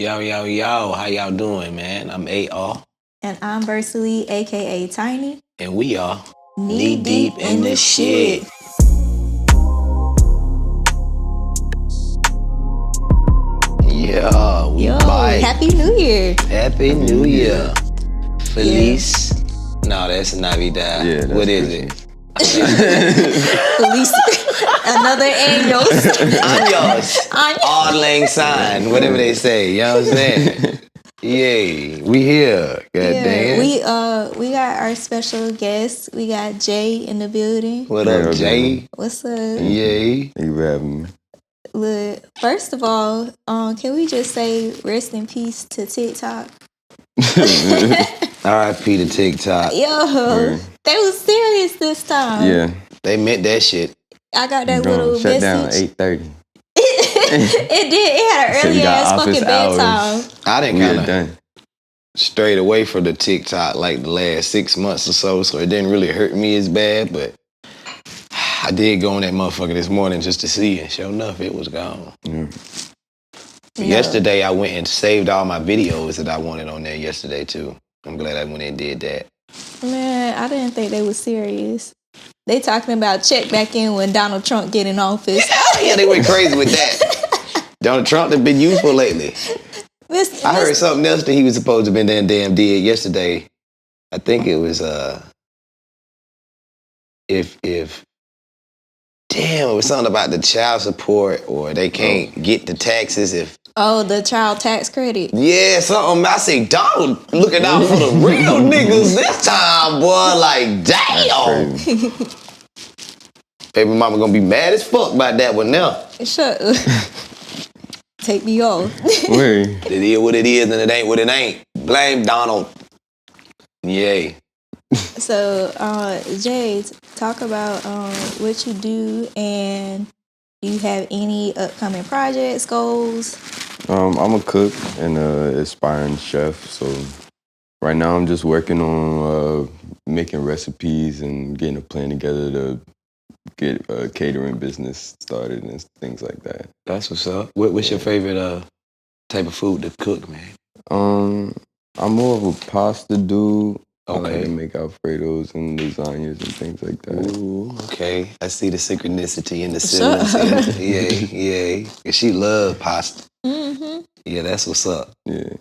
Yo, yo, yo, how y'all doing, man? I'm AR. And I'm Versely, aka Tiny. And we are Knee deep in the shit. Yeah, we Yo, bite. Happy New Year. Happy New Year. Feliz. No, that's Navidad. Yeah, that's what is Christmas. it? Feliz. Another Años. Años. Odd lang sign, whatever they say. You know what I'm saying? Yay, we here. God damn. We got our special guest. We got Jay in the building. What up, Jay? What's up? Yay. Thank you for having me. Look, first of all, can we just say rest in peace to TikTok? R.I.P. to TikTok. Yo, they was serious this time. Yeah. They meant that shit. I got that little shut message. down 8:30. It did. It had an So early you got ass office fucking hours. bedtime. I didn't We kind are of done. strayed away from the TikTok like the last 6 months or so it didn't really hurt me as bad, but I did go on that motherfucker this morning just to see, and sure enough, it was gone. Yeah. But yesterday, I went and saved all my videos that I wanted on there yesterday, too. I'm glad I went and did that. Man, I didn't think they were serious. They talking about check back in when Donald Trump get in office. Yeah, they went crazy with that. Donald Trump has been useful lately. I heard something else that he was supposed to have been damn did yesterday. I think it was, it was something about the child support, or they can't get the taxes if. Oh, the child tax credit. Yeah, something. I say, Donald looking out for the real niggas this time, boy. Like, damn. Baby mama gonna be mad as fuck about that one now. Shut up. Take me off. Wait. It is what it is, and it ain't what it ain't. Blame Donald. Yay. So, Jay, talk about what you do, and do you have any upcoming projects, goals? I'm a cook and an aspiring chef, so right now I'm just working on making recipes and getting a plan together to get a catering business started and things like that. That's what's up. What's your favorite type of food to cook, man? I'm more of a pasta dude. I like Okay. to make Alfredos and lasagnas and things like that. Ooh, okay. I see the synchronicity and the similarity. Yeah. She love pasta. Mm-hmm. Yeah, that's what's up. Yeah.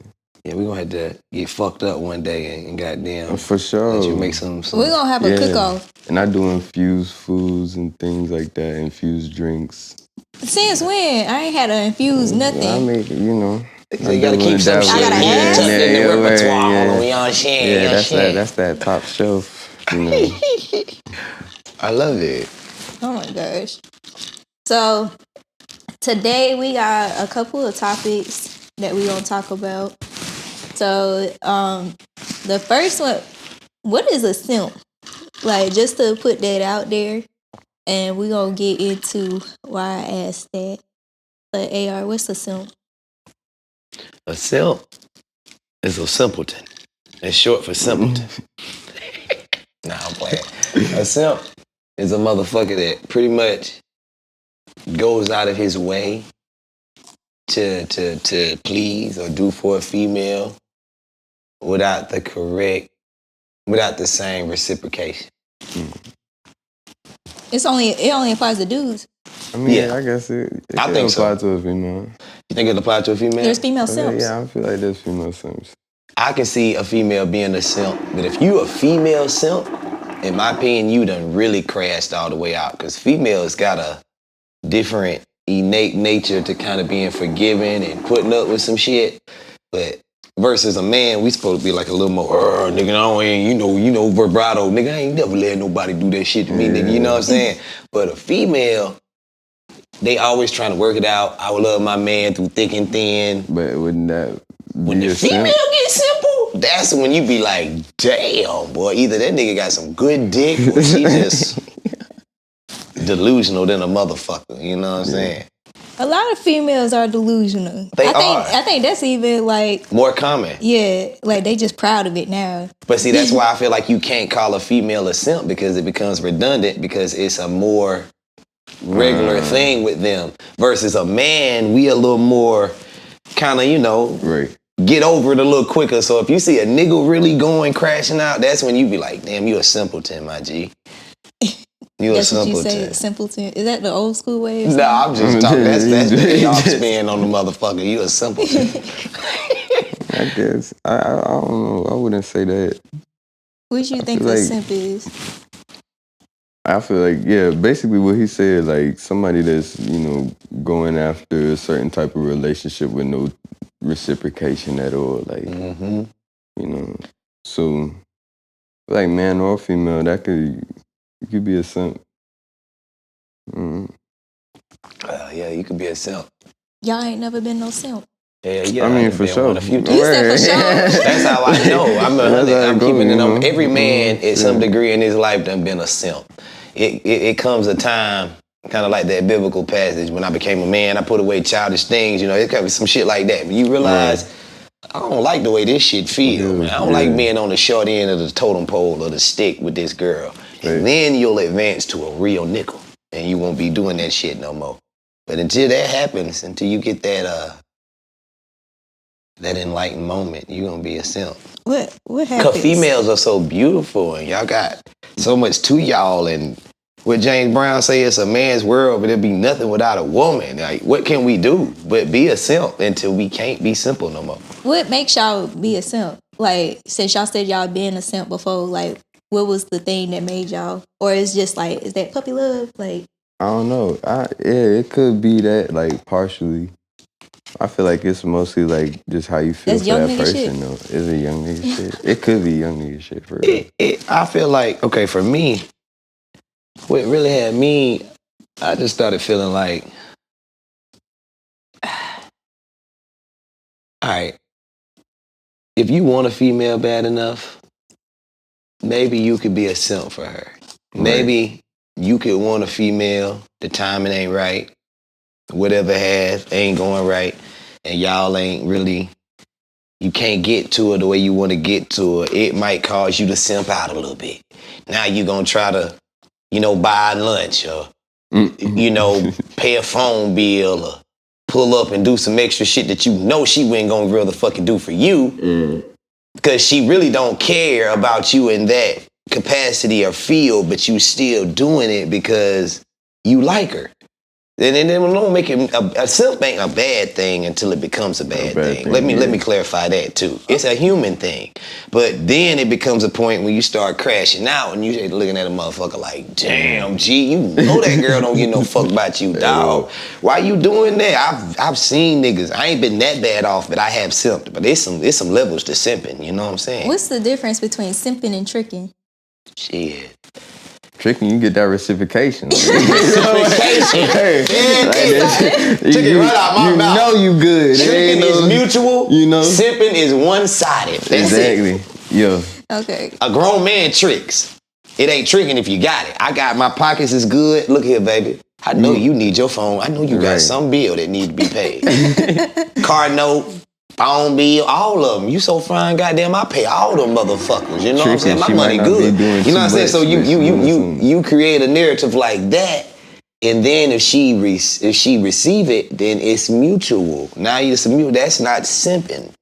Yeah, we're gonna have to get fucked up one day and goddamn. For sure. Let you make some. We're gonna have a cook-off. And I do infused foods and things like that, infused drinks. Since when? I ain't had to infuse nothing. I make it, you know. So you gotta keep some shit I gotta have tucked in the yeah, repertoire. yeah. On your shit. Yeah, your shit. that's that top shelf, you know. I love it. Oh my gosh. So today we got a couple of topics that we're gonna talk about. So the first one, what is a simp? Like, just to put that out there, and we're gonna get into why I asked that. But AR, what's a simp? A simp is a simpleton. It's short for simpleton. Nah, I'm playing. A simp is a motherfucker that pretty much goes out of his way to please or do for a female without the same reciprocation. It only applies to dudes. I mean, Yeah. I guess it I can think so. apply to a female. You think it applies to a female? There's female simps. Yeah, I feel like there's female simps. I can see a female being a simp, but if you a female simp, in my opinion, you done really crashed all the way out, because females got a different innate nature to kind of being forgiving and putting up with some shit, but versus a man, we supposed to be like a little more, nigga, I ain't, you know, vibrato, nigga, I ain't never let nobody do that shit to me, nigga, you know what I'm saying? But a female, they always trying to work it out. I would love my man through thick and thin. But wouldn't that When be the a simp? female gets simple, that's when you be like, damn, boy, either that nigga got some good dick or she just delusional than a motherfucker, you know what I'm saying? A lot of females are delusional. I think that's even like more common. Yeah, like they just proud of it now. But see, that's why I feel like you can't call a female a simp, because it becomes redundant, because it's a more regular thing with them. Versus a man, we a little more kind of, Right. get over it a little quicker. So if you see a nigga really going crashing out, that's when you be like, damn, you a simpleton, my G. You a That's what you simpleton. say, simpleton. Is that the old school way? No, I'm just talking. That's the off spin on the motherfucker. You a simpleton. I guess. I don't know. I wouldn't say that. What you think a simp is? I feel like, yeah, basically what he said, like somebody that's, going after a certain type of relationship with no reciprocation at all. Like, so like man or female, that could be a simp. Yeah, you could be a simp. Y'all ain't never been no simp. Yeah, I mean, for sure. A few You said for sure. That's how I know. I'm keeping it on. Every man at some degree in his life done been a simp. It comes a time, kind of like that biblical passage, when I became a man, I put away childish things, it could be some shit like that. But you realize, I don't like the way this shit feel, man. I don't like being on the short end of the totem pole or the stick with this girl. And then you'll advance to a real nickel, and you won't be doing that shit no more. But until that happens, until you get that enlightened moment, you're gonna be a simp. What happens? Because females are so beautiful, and y'all got so much to y'all, and what James Brown say, it's a man's world, but there'd be nothing without a woman. Like, what can we do but be a simp until we can't be simple no more? What makes y'all be a simp? Like, since y'all said y'all been a simp before, like, what was the thing that made y'all? Or it's just like, is that puppy love? Like, I don't know. It could be that, like, partially. I feel like it's mostly like just how you feel for that person, though. Is it young nigga shit? It could be young nigga shit for real. I feel like, okay, for me, what really had me, I just started feeling like, all right, if you want a female bad enough, maybe you could be a simp for her. Right. Maybe you could want a female, the timing ain't right, whatever ain't going right, and y'all ain't really, you can't get to her the way you want to get to her. It might cause you to simp out a little bit. Now you gonna try to, buy lunch or, pay a phone bill or pull up and do some extra shit that she ain't gonna really fucking do for you. Because she really don't care about you in that capacity or field, but you still doing it because you like her. And then don't make it a simp ain't a bad thing until it becomes a bad thing. Let me clarify that too. It's a human thing, but then it becomes a point when you start crashing out and you looking at a motherfucker like, damn, G, you know that girl don't give no fuck about you, dog. Why you doing that? I've seen niggas. I ain't been that bad off, but I have simped. But there's some levels to simping. You know what I'm saying? What's the difference between simping and tricking? Shit. Trickin', you get that reciprocation. Reciprocation. Trickin' right out my mouth. You know you good. Trickin' is mutual. Simping is one-sided. That's exactly. It. Yeah. Okay. A grown man tricks. It ain't tricking if you got it. I got my pockets is good. Look here, baby. I know you need your phone. I know you got some bill that need to be paid. Car note, phone bill, all of them. You so fine, goddamn, I pay all them motherfuckers. You know what I'm saying? My money good. You know what I'm saying? So you create a narrative like that, and then if she receive it, then it's mutual. Now it's mutual. That's not simping.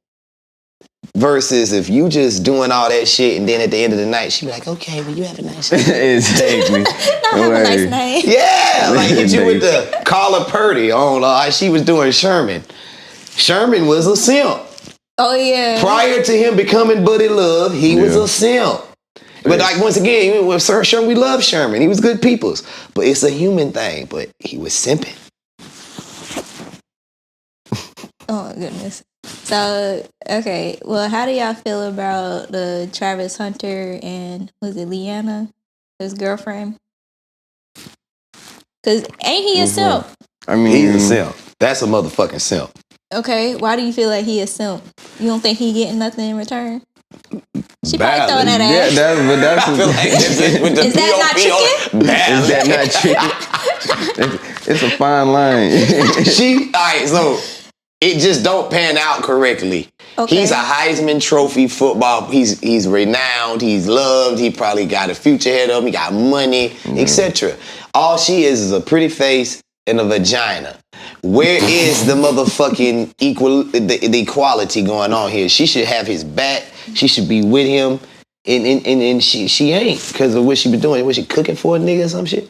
Versus if you just doing all that shit and then at the end of the night, she be like, okay, well, you have a nice night. Exactly. Have a nice night. Yeah, like hit you with the Carla Purdy on, she was doing Sherman. Sherman was a simp. Oh, yeah. Prior to him becoming Buddy Love, he was a simp. But like, once again, with Sherman, we love Sherman. He was good peoples. But it's a human thing, but he was simping. Oh, my goodness. So, okay. Well, how do y'all feel about the Travis Hunter and, was it Leanna, his girlfriend? Because ain't he a simp? I mean, he's a simp. That's a motherfucking simp. Okay. Why do you feel like he a simp? You don't think he getting nothing in return? She probably throwing that ass. That's I feel like with the is that not chicken? Is that not chicken? It's a fine line. Alright, so it just don't pan out correctly. Okay. He's a Heisman Trophy football. He's renowned. He's loved. He probably got a future ahead of him. He got money, etc. All she is a pretty face and a vagina. where is the motherfucking the equality going on here? She should have his back. She should be with him. And she ain't because of what she been doing. Was she cooking for a nigga or some shit?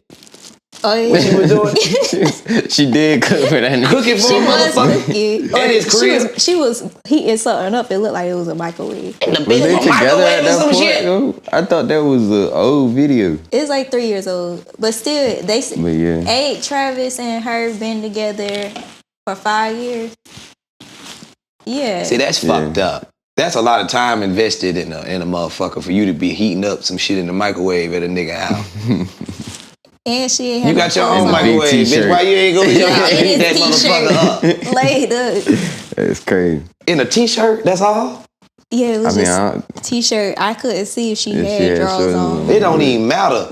Oh yeah. What she was doing? She did cook for that nigga. Cooking for She a was motherfucker. cooking. At his crib. She was heating something up. It looked like it was a microwave. In the Was bitch they with a together microwave at or that some point? shit. Though? I thought that was an old video. It's like 3 years old, but still, they But yeah. ain't Travis and her been together for 5 years. Yeah. See, that's fucked up. That's a lot of time invested in a motherfucker for you to be heating up some shit in the microwave at a nigga house. And she ain't You got your own And the big microwave, bitch. t-shirt. Why you ain't go to your house and heat that t-shirt motherfucker up? laid up. That's crazy. In a t-shirt, that's all? Yeah, it was I mean, just t-shirt. I couldn't see if she If had she had drawers shorts on. on. It don't even matter.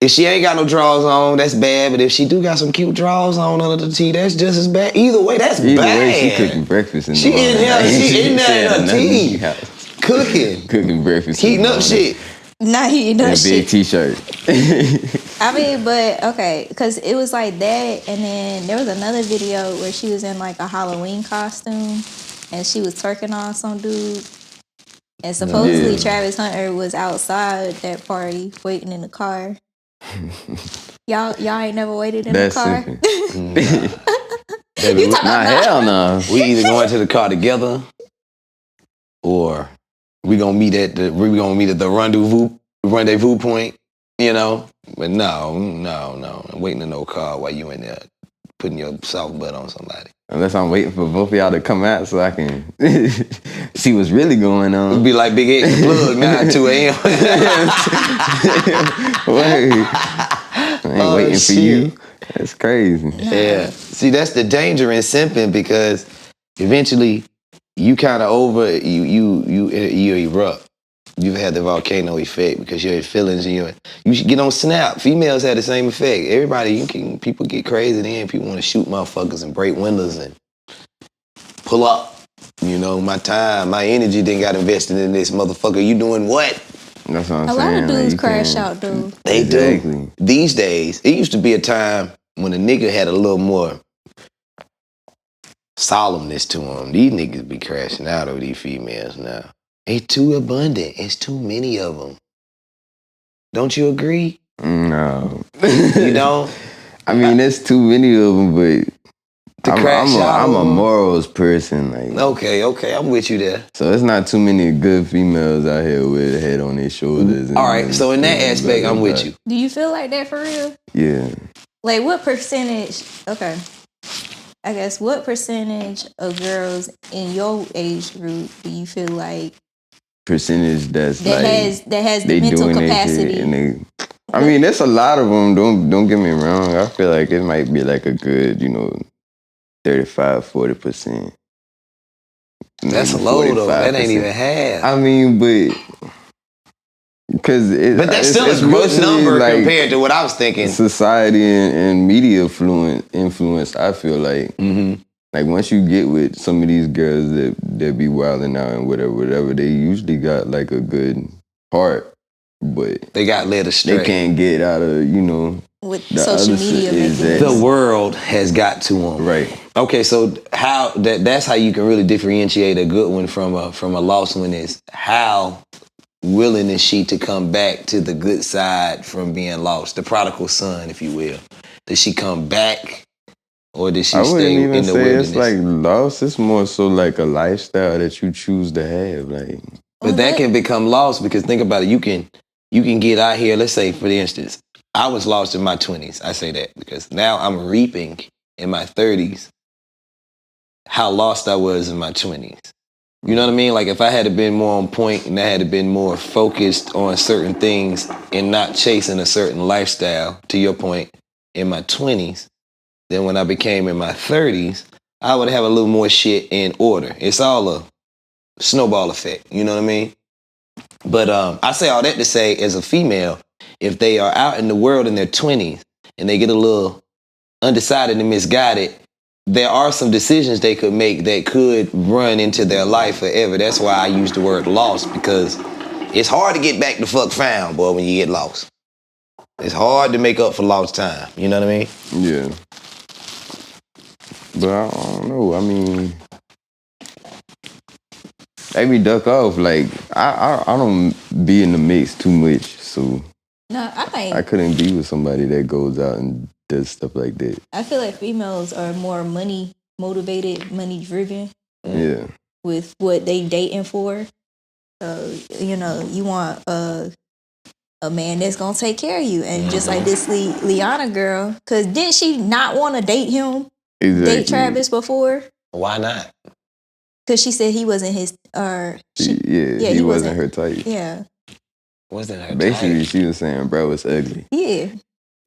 If she ain't got no drawers on, that's bad. But if she do got some cute drawers on under the tee, that's just as bad. Either way, that's Either bad. way, she cooking breakfast in the She morning. in here, she in there said in her nothing. tea. She house. Cooking. Cooking breakfast. in Heating the up morning. shit. Not heating In up a big shit. t-shirt. I mean, but okay, because it was like that, and then there was another video where she was in like a Halloween costume, and she was twerking on some dude, and supposedly Yeah. Travis Hunter was outside that party waiting in the car. Y'all ain't never waited in That's the car. Simpin. Baby, You talking Nah, about hell no. we either going to the car together, or we gonna meet at the rendezvous point. You know, but no. I'm waiting in no car while you in there putting your soft butt on somebody. Unless I'm waiting for both of y'all to come out so I can see what's really going It'd on. be like Big X the plug now at 2 a.m. Wait. I ain't Oh, waiting for shit. you. That's crazy. Yeah. See, that's the danger in simping because eventually you kind of you erupt. You've had the volcano effect because your feelings and you should get on Snap. Females have the same effect. People get crazy then. People want to shoot motherfuckers and break windows and pull up. You know, my time, my energy didn't got invested in this motherfucker. You doing what? That's what I'm A saying. lot of dudes you crash can't- out, dude. They Exactly. do. These days, it used to be a time when a nigga had a little more solemnness to him. These niggas be crashing out over these females now. It's too abundant. It's too many of them. Don't you agree? No. You don't? I mean, there's too many of them, but I'm a morals person. Like, Okay, I'm with you there. so it's not too many good females out here with a head on their shoulders. All right, so in that aspect, I'm with you. Do you feel like that for real? Yeah. Like, what percentage? Okay, I guess what percentage of girls in your age group do you feel like Percentage that's that like has the they mental doing their capacity? shit and they. I mean, there's a lot of them. Don't get me wrong. I feel like it might be like a good, 35-40%. That's maybe low though. That 45%. ain't even half. I mean, but because But that's still it's a good mostly number like compared to what I was thinking. society and media influence. I feel like Mm-hmm. like once you get with some of these girls that be wilding out and whatever, they usually got like a good heart, but They got led astray. they can't get out of With the social other media, is making that- The world has got to them. right. Okay, so that's how you can really differentiate a good one from a lost one is how willing is she to come back to the good side from being lost, the prodigal son, if you will. Does she come back or does she I stay wouldn't in even the say wilderness? it's like lost. It's more so like a lifestyle that you choose to have. Like, But that can become lost because think about it, you can get out here, let's say for instance, I was lost in my 20s. I say that because now I'm reaping in my 30s how lost I was in my 20s. You know what I mean? Like if I had been more on point and I had been more focused on certain things and not chasing a certain lifestyle, to your point, in my 20s, then when I became in my 30s, I would have a little more shit in order. It's all a snowball effect. You know what I mean? But I say all that to say, as a female, if they are out in the world in their 20s and they get a little undecided and misguided, there are some decisions they could make that could run into their life forever. That's why I use the word lost, because it's hard to get back to fuck found, boy, when you get lost. It's hard to make up for lost time. You know what I mean? yeah. But I don't know. I mean, maybe duck off. Like I don't be in the mix too much, so No, I couldn't be with somebody that goes out and does stuff like that. I feel like females are more money motivated, money driven. Yeah. With what they dating for. So, you want a man that's gonna take care of you. And just like this Liana girl, because didn't she not want to date him? Exactly. Date Travis before? Why not? Because she said he wasn't his, he wasn't her type. Yeah. Wasn't her Basically, type. she was saying bro was ugly. Yeah.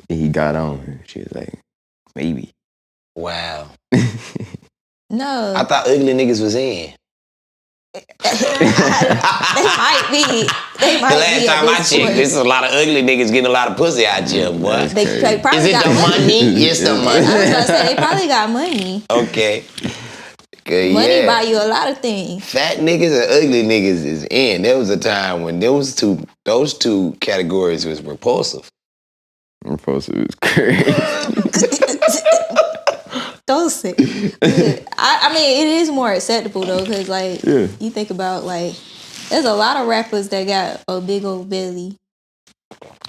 And he got on her. She was like, maybe. Wow. No. I thought ugly niggas was in. They might be. The last time I checked, there's a lot of ugly niggas getting a lot of pussy out here, boy. They probably Is it got the money? It's the I was money. gonna say they probably got money. Okay. Good, Money buy you a lot of things. Fat niggas and ugly niggas is in. There was a time when those two categories was repulsive. Repulsive is crazy. Don't say. I mean, it is more acceptable though, because like you think about like, there's a lot of rappers that got a big old belly.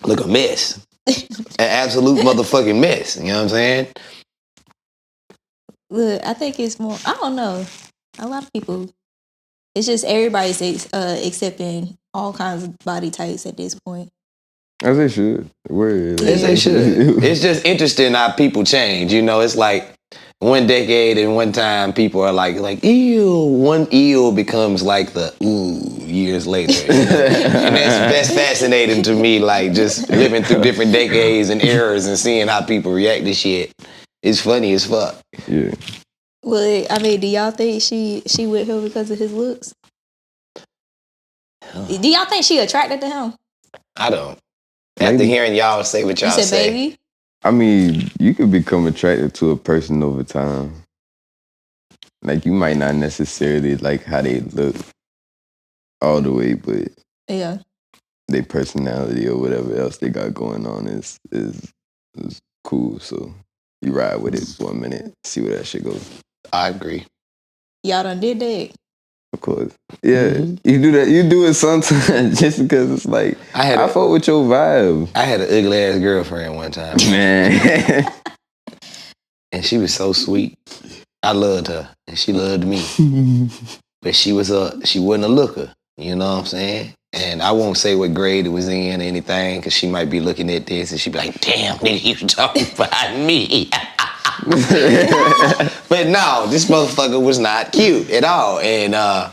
Look, a mess. An absolute motherfucking mess. You know what I'm saying? Look, I think it's more. I don't know. A lot of people. It's just everybody's accepting all kinds of body types at this point. As they should. As they should. It's just interesting how people change. You know, it's like one decade and one time people are like ew. One ew becomes like the ooh years later. And that's fascinating to me. Like just living through different decades and eras and seeing how people react to shit. It's funny as fuck. Yeah. Well, I mean, do y'all think she with him because of his looks? Do y'all think she attracted to him? I don't. After hearing y'all say what y'all you said, say. Baby? I mean, you could become attracted to a person over time. Like, you might not necessarily like how they look all the way, but yeah, their personality or whatever else they got going on is cool. So you ride with it for a minute, see where that shit goes. I agree. Y'all done did that. Of course. Yeah, you do that. You do it sometimes just because it's like, I fuck with your vibe. I had an ugly ass girlfriend one time. Man. And she was so sweet. I loved her and she loved me. But she wasn't a looker. You know what I'm saying? And I won't say what grade it was in or anything because she might be looking at this and she'd be like, damn, nigga, you talking about me. But no, this motherfucker was not cute at all. And I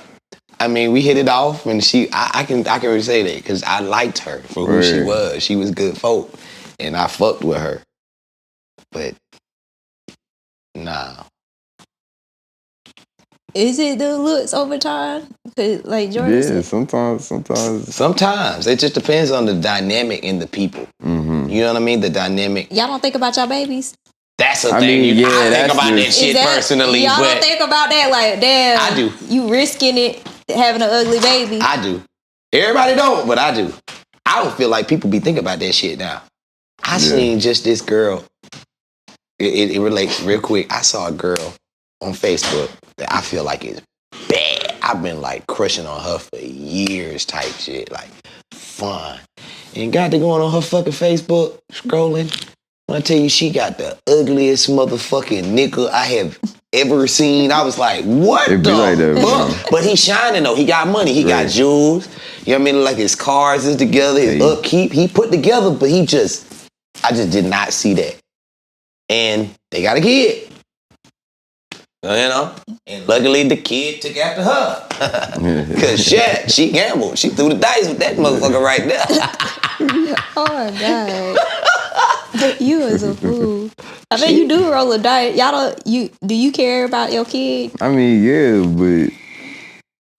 mean, we hit it off and I can really say that because I liked her for who she was. She was good folk. And I fucked with her. But nah. Is it the looks over time? Like Jordan said? Sometimes. It just depends on the dynamic in the people. Mm-hmm. You know what I mean? The dynamic. Y'all don't think about y'all babies? That's a thing. I think about that shit personally. Y'all don't think about that like, damn. I do. You risking it having an ugly baby. I do. Everybody don't, but I do. I don't feel like people be thinking about that shit now. I seen just this girl. It relates real quick. I saw a girl on Facebook that I feel like is bad. I've been like crushing on her for years type shit. Like fun. And got to going on her fucking Facebook, scrolling. When I tell you she got the ugliest motherfucking nigga I have ever seen. I was like, what the fuck? But he's shining though. He got money. He got jewels. You know what I mean? Like his cars is together. His upkeep. He put together, but I just did not see that. And they got a kid. You know? And luckily the kid took after her. Because shit, she gambled. She threw the dice with that motherfucker right there. Oh my God. You is a fool. I mean, you do roll a dice. Do you care about your kid? I mean, yeah, but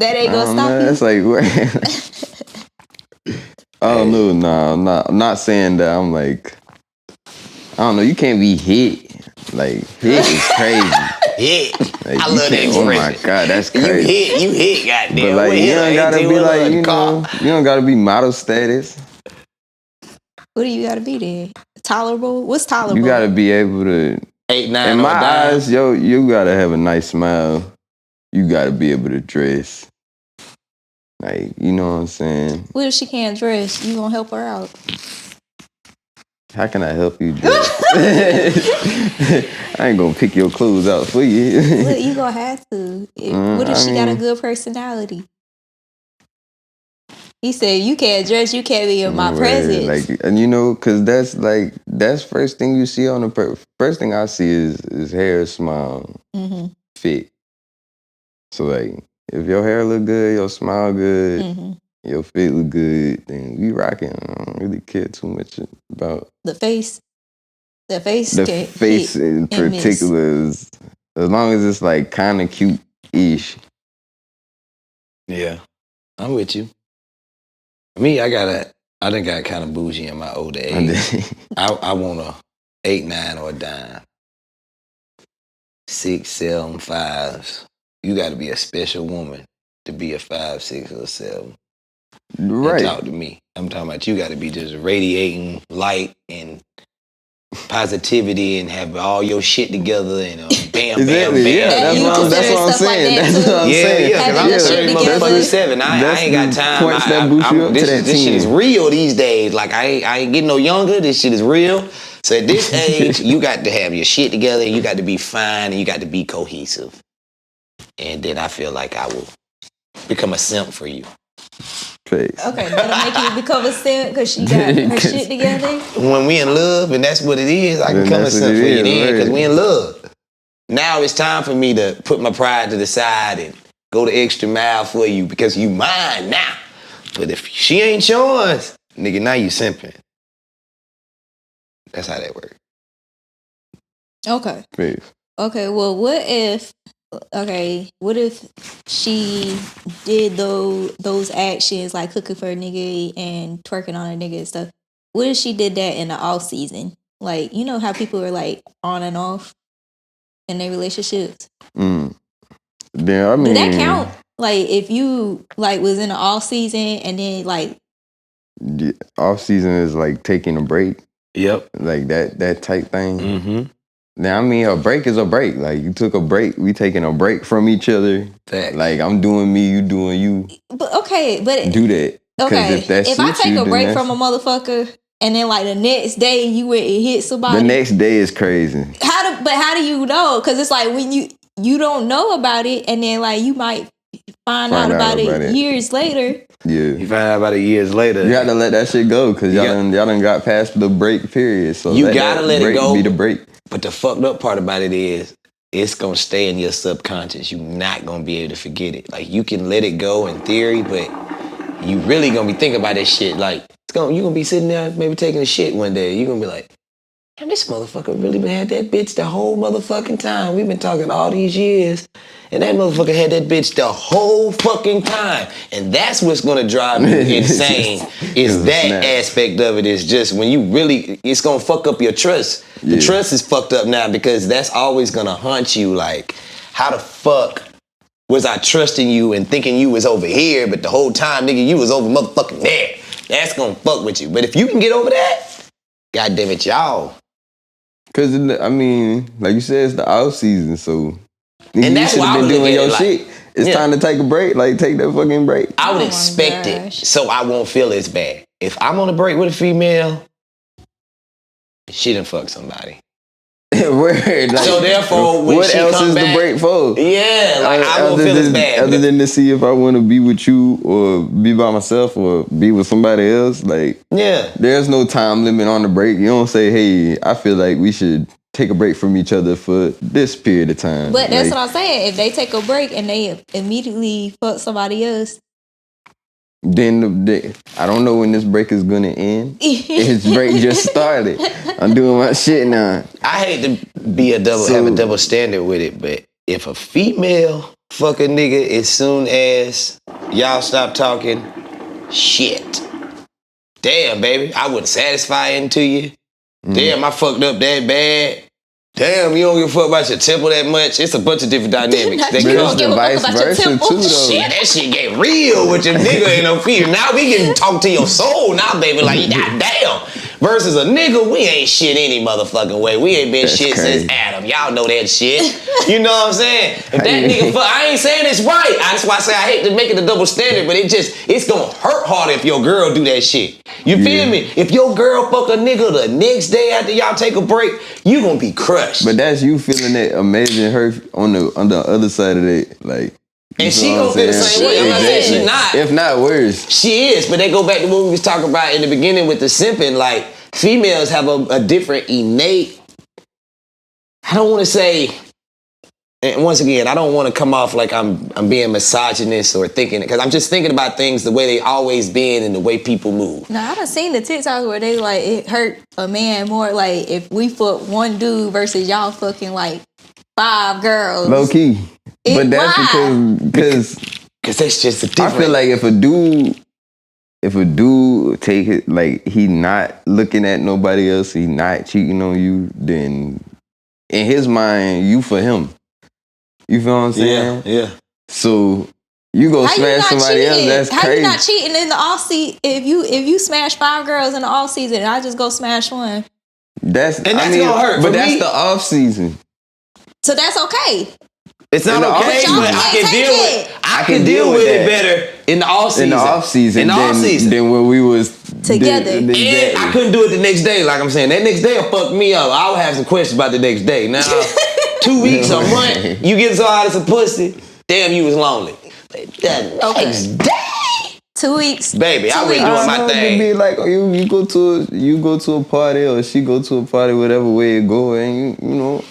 that ain't gonna stop you. That's like, I don't know. Nah, I'm not saying that. I'm like, I don't know. You can't be hit. Like, hit is crazy. Hit. Like, I love that expression. Oh my God, that's crazy. You hit, goddamn. But like, you don't gotta be like, you don't gotta be model status. What do you gotta be then? Tolerable? What's tolerable? You gotta be able to 8, 9, In or my a dime. eyes, yo, you gotta have a nice smile. You gotta be able to dress. Like, you know what I'm saying? What if she can't dress? You gonna help her out? How can I help you dress? I ain't gonna pick your clothes out for you. Look, you gonna have to. What if she got a good personality? He said, "You can't dress. You can't be in my presence." Like, and you know, cause that's first thing you see on the first thing I see is hair, smile, fit. So like, if your hair look good, your smile good, your fit look good, then we rocking. I don't really care too much about the face. The face. The face in particular is, as long as it's like kind of cute-ish. Yeah, I'm with you. Me, I done got kind of bougie in my older age. I want a 8, 9, or a dime. 6, 7, 5s. You got to be a special woman to be a 5, 6, or 7. Right. And talk to me. I'm talking about you got to be just radiating light and positivity and have all your shit together and bam, bam, bam. Yeah, that's what I'm saying. That's what I'm saying. Yeah, because I'm 30 motherfucking 7. I ain't got time. Points that boost you up to that this shit is real these days. Like, I ain't getting no younger. This shit is real. So at this age, you got to have your shit together and you got to be fine and you got to be cohesive. And then I feel like I will become a simp for you. Face. Okay, that'll make you become a simp because she got her shit together. When we in love, and that's what it is, I can come a simp for you then because we in love. Now it's time for me to put my pride to the side and go the extra mile for you because you mine now. But if she ain't yours, nigga, now you simping. That's how that works. Okay. Face. Okay, well, what if she did those actions like cooking for a nigga and twerking on a nigga and stuff? What if she did that in the off season? Like, you know how people are like on and off in their relationships? Yeah, I mean, do that count? Like, if you like was in the off season and then like off season is like taking a break. Yep. Like that type thing. Mm-hmm. Now, I mean, a break is a break. Like, you took a break. We taking a break from each other. Facts. Like, I'm doing me, you doing you. But okay, but do that. Okay, if I take a break from a motherfucker and then like the next day you went and hit somebody. The next day is crazy. How do you know? Because it's like when you don't know about it and then like you might find out about it years later. Yeah. You find out about it years later. You gotta let that shit go because y'all done got past the break period. So you gotta let it go. Be the break. But the fucked up part about it is it's gonna stay in your subconscious. You're not gonna be able to forget it. Like, you can let it go in theory, but you really gonna be thinking about this shit. Like, you gonna be sitting there maybe taking a shit one day. You gonna be like, damn, this motherfucker really been had that bitch the whole motherfucking time. We've been talking all these years. And that motherfucker had that bitch the whole fucking time. And that's what's gonna drive you insane. Is that aspect of it is just when you really, it's gonna fuck up your trust. The trust is fucked up now because that's always gonna haunt you. Like, how the fuck was I trusting you and thinking you was over here, but the whole time, nigga, you was over motherfucking there. That's gonna fuck with you. But if you can get over that, God damn it, y'all. Cause I mean, like you said, it's the off season, so and that's you why I been was doing your like, shit. It's time to take a break. Like, take that fucking break. I would expect it, so I won't feel as bad. If I'm on a break with a female, she done fuck somebody. Word, like, so therefore, when what she else come is back, the break for? Yeah, like I won't feel as bad. Other than to see if I want to be with you or be by myself or be with somebody else, like, yeah, there's no time limit on the break. You don't say, hey, I feel like we should take a break from each other for this period of time. But that's what I'm saying. If they take a break and they immediately fuck somebody else, then I don't know when this break is gonna end. This break just started. I'm doing my shit now. I hate to be have a double standard with it, but if a female fuck a nigga as soon as y'all stop talking, shit. Damn, baby, I wouldn't satisfy into you. Damn, I fucked up that bad. Damn, you don't give a fuck about your temple that much. It's a bunch of different dynamics. You don't give a fuck about your temple. Too, though. Shit, that shit get real with your nigga and no fear. Now we can talk to your soul now, baby. Like, goddamn. Versus a nigga, we ain't shit any motherfucking way. We ain't been That's shit crazy. since Adam. Y'all know that shit. You know what I'm saying? If that nigga fuck, I ain't saying it's right. That's why I say I hate to make it a double standard, but it's gonna hurt harder if your girl do that shit. You feel me? If your girl fuck a nigga the next day after y'all take a break, you gonna be crushed. But that's you feeling that amazing her on the other side of that, like. And she gonna feel the same way. I'm not saying she not. If not worse. She is, but they go back to what we was talking about in the beginning with the simping. Like, females have a different innate, I don't want to say, and once again, I don't want to come off like I'm being misogynist or thinking, because I'm just thinking about things the way they always been and the way people move. Now, I done seen the TikToks where they like, it hurt a man more, like, if we fuck one dude versus y'all fucking, like, 5 girls. Low key. But that's why? because that's just a different. I feel like if a dude take it, like, he not looking at nobody else, he not cheating on you, then in his mind, you for him. You feel what I'm saying? Yeah. So you go smash somebody else, that's How crazy. you not cheating in the off season? If you smash 5 girls in the off season, and I just go smash one. That's gonna hurt. But For that's me, the off season. So that's okay. It's not okay, y'all but I can't can take deal it. with. I can deal with it better in the off season. In the off season. In the off season. Than when we was Together. And I couldn't do it the next day, like I'm saying. That next day will fuck me up. I would have some questions about the next day. Now, 2 weeks, a month, you get so out of some pussy, damn, you was lonely. But the next day, 2 weeks. baby, I was doing my thing. Be like, you go to a party or she go to a party, whatever way it go, and you know.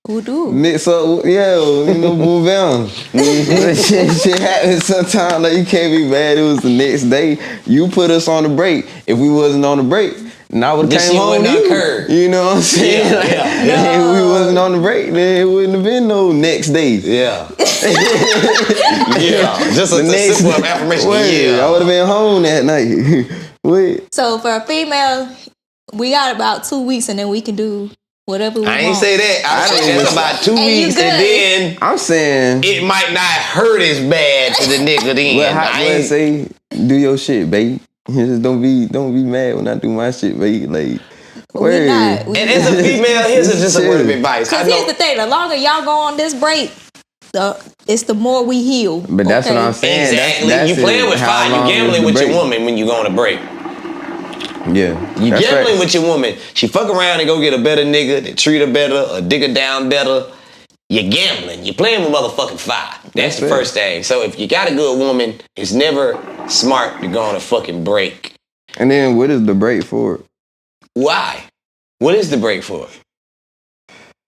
Who do? Mix up, move on. shit happens sometimes. Like, you can't be mad. It was the next day. You put us on the break. If we wasn't on the break, then I would have came home to you. You know what I'm saying? Yeah. If we wasn't on the break, then it wouldn't have been no next day. Yeah. Yeah. Just a simple affirmation. Yeah. I would have been home that night. Wait. So for a female, we got about 2 weeks, and then we can do whatever we want. I ain't say that. I said that's about 2 weeks, and then I'm saying it might not hurt as bad to the nigga then. Well, I say, do your shit, baby. Just don't be mad when I do my shit, baby. Like, we not. And as a female, here's just a word of advice. Because here's the thing: the longer y'all go on this break, it's the more we heal. But that's what I'm saying. Exactly. That's you playing with fire. You gambling with your woman when you go on a break. Yeah. You gambling with your woman. She fuck around and go get a better nigga that treat her better or dig her down better. You're gambling. You're playing with motherfucking fire. That's the first thing. So if you got a good woman, it's never smart to go on a fucking break. And then what is the break for? Why? What is the break for?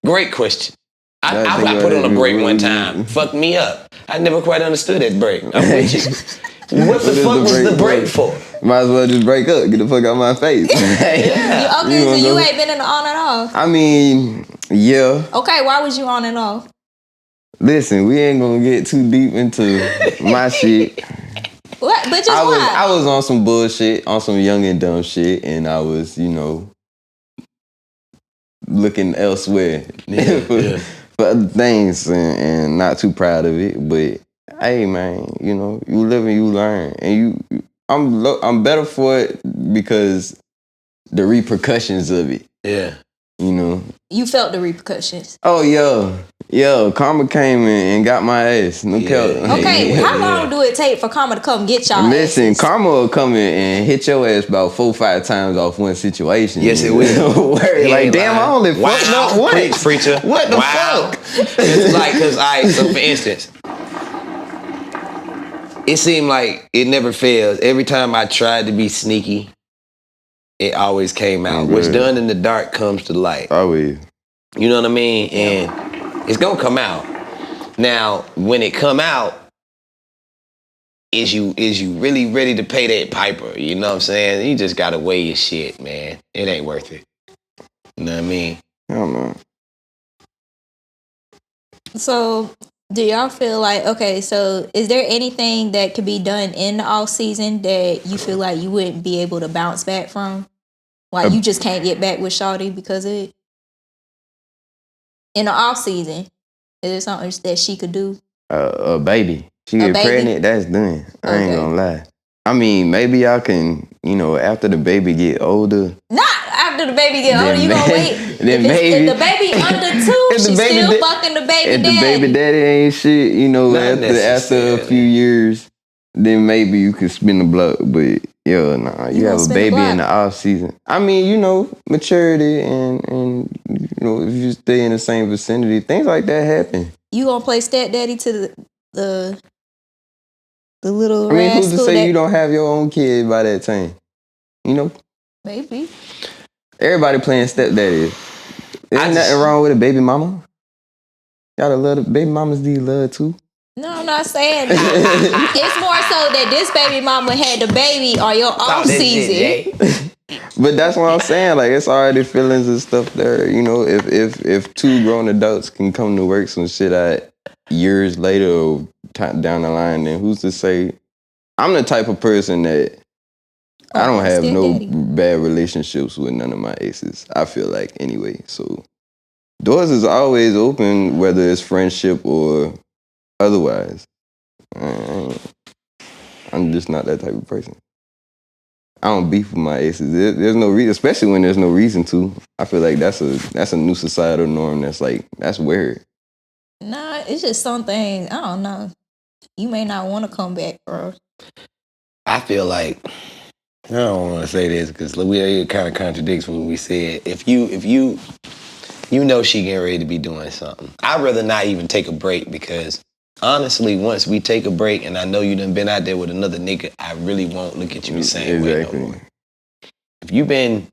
Great question. I got put on a break one time. Fucked me up. I never quite understood that break. I'm with you. What the fuck was the break for? Might as well just break up. Get the fuck out my face. Yeah. Okay, so you ain't been in the on and off. I mean, yeah. Okay, why was you on and off? Listen, we ain't gonna get too deep into my shit. What? But just why? I was on some bullshit, on some young and dumb shit, and I was, looking elsewhere for other things and not too proud of it. But hey, man, you live and you learn, and I'm better for it because the repercussions of it. Yeah. You felt the repercussions. Oh, yo, karma came in and got my ass. No cap. Okay, how long do it take for karma to come get y'all? Listen, asses? karma will come in and hit your ass about 4-5 times off one situation. Yes, it will. Like, damn, I only fucked up once. Preacher. What the fuck? It's like, so for instance, it seemed like it never fails. Every time I tried to be sneaky, it always came out. What's done in the dark comes to light. Always. You know what I mean? And it's gonna come out. Now, when it come out, is you really ready to pay that piper? You know what I'm saying? You just gotta weigh your shit, man. It ain't worth it. You know what I mean? I don't know. So, do y'all feel like, okay, so is there anything that could be done in the off season that you feel like you wouldn't be able to bounce back from? Like, you just can't get back with shawty because of it? In the off season, is there something that she could do? A baby. She get pregnant, that's done. I ain't gonna lie. I mean, maybe y'all can, after the baby get older. Nah, after the baby get older, you gonna wait. Then If the baby under 2, she's still fucking the baby if daddy. the baby daddy ain't shit, you know, after a few years, then maybe you can spin the block. But yo, nah, you have a baby in the off season. I mean, you know, maturity and you know, if you stay in the same vicinity, things like that happen. You gonna play stepdaddy to the little. I mean, who's to say you don't have your own kid by that time? You know, maybe. Everybody playing stepdaddy. There's nothing wrong with a baby mama. Y'all love the baby mamas. Do you love too? No, I'm not saying that. It's more so that this baby mama had the baby on your off season. But that's what I'm saying. Like, it's already feelings and stuff there. You know, if 2 grown adults can come to work some shit out years later or down the line, then who's to say? I'm the type of person that I don't have no bad relationships with none of my exes. I feel like anyway. So doors is always open, whether it's friendship or otherwise. I'm just not that type of person. I don't beef with my exes. There's no reason, especially when there's no reason to. I feel like that's a new societal norm. That's weird. Nah, it's just something. I don't know. You may not want to come back, bro. I feel like I don't want to say this because it kind of contradicts what we said. If you know she getting ready to be doing something, I'd rather not even take a break because honestly, once we take a break and I know you done been out there with another nigga, I really won't look at you the same way no more. If you been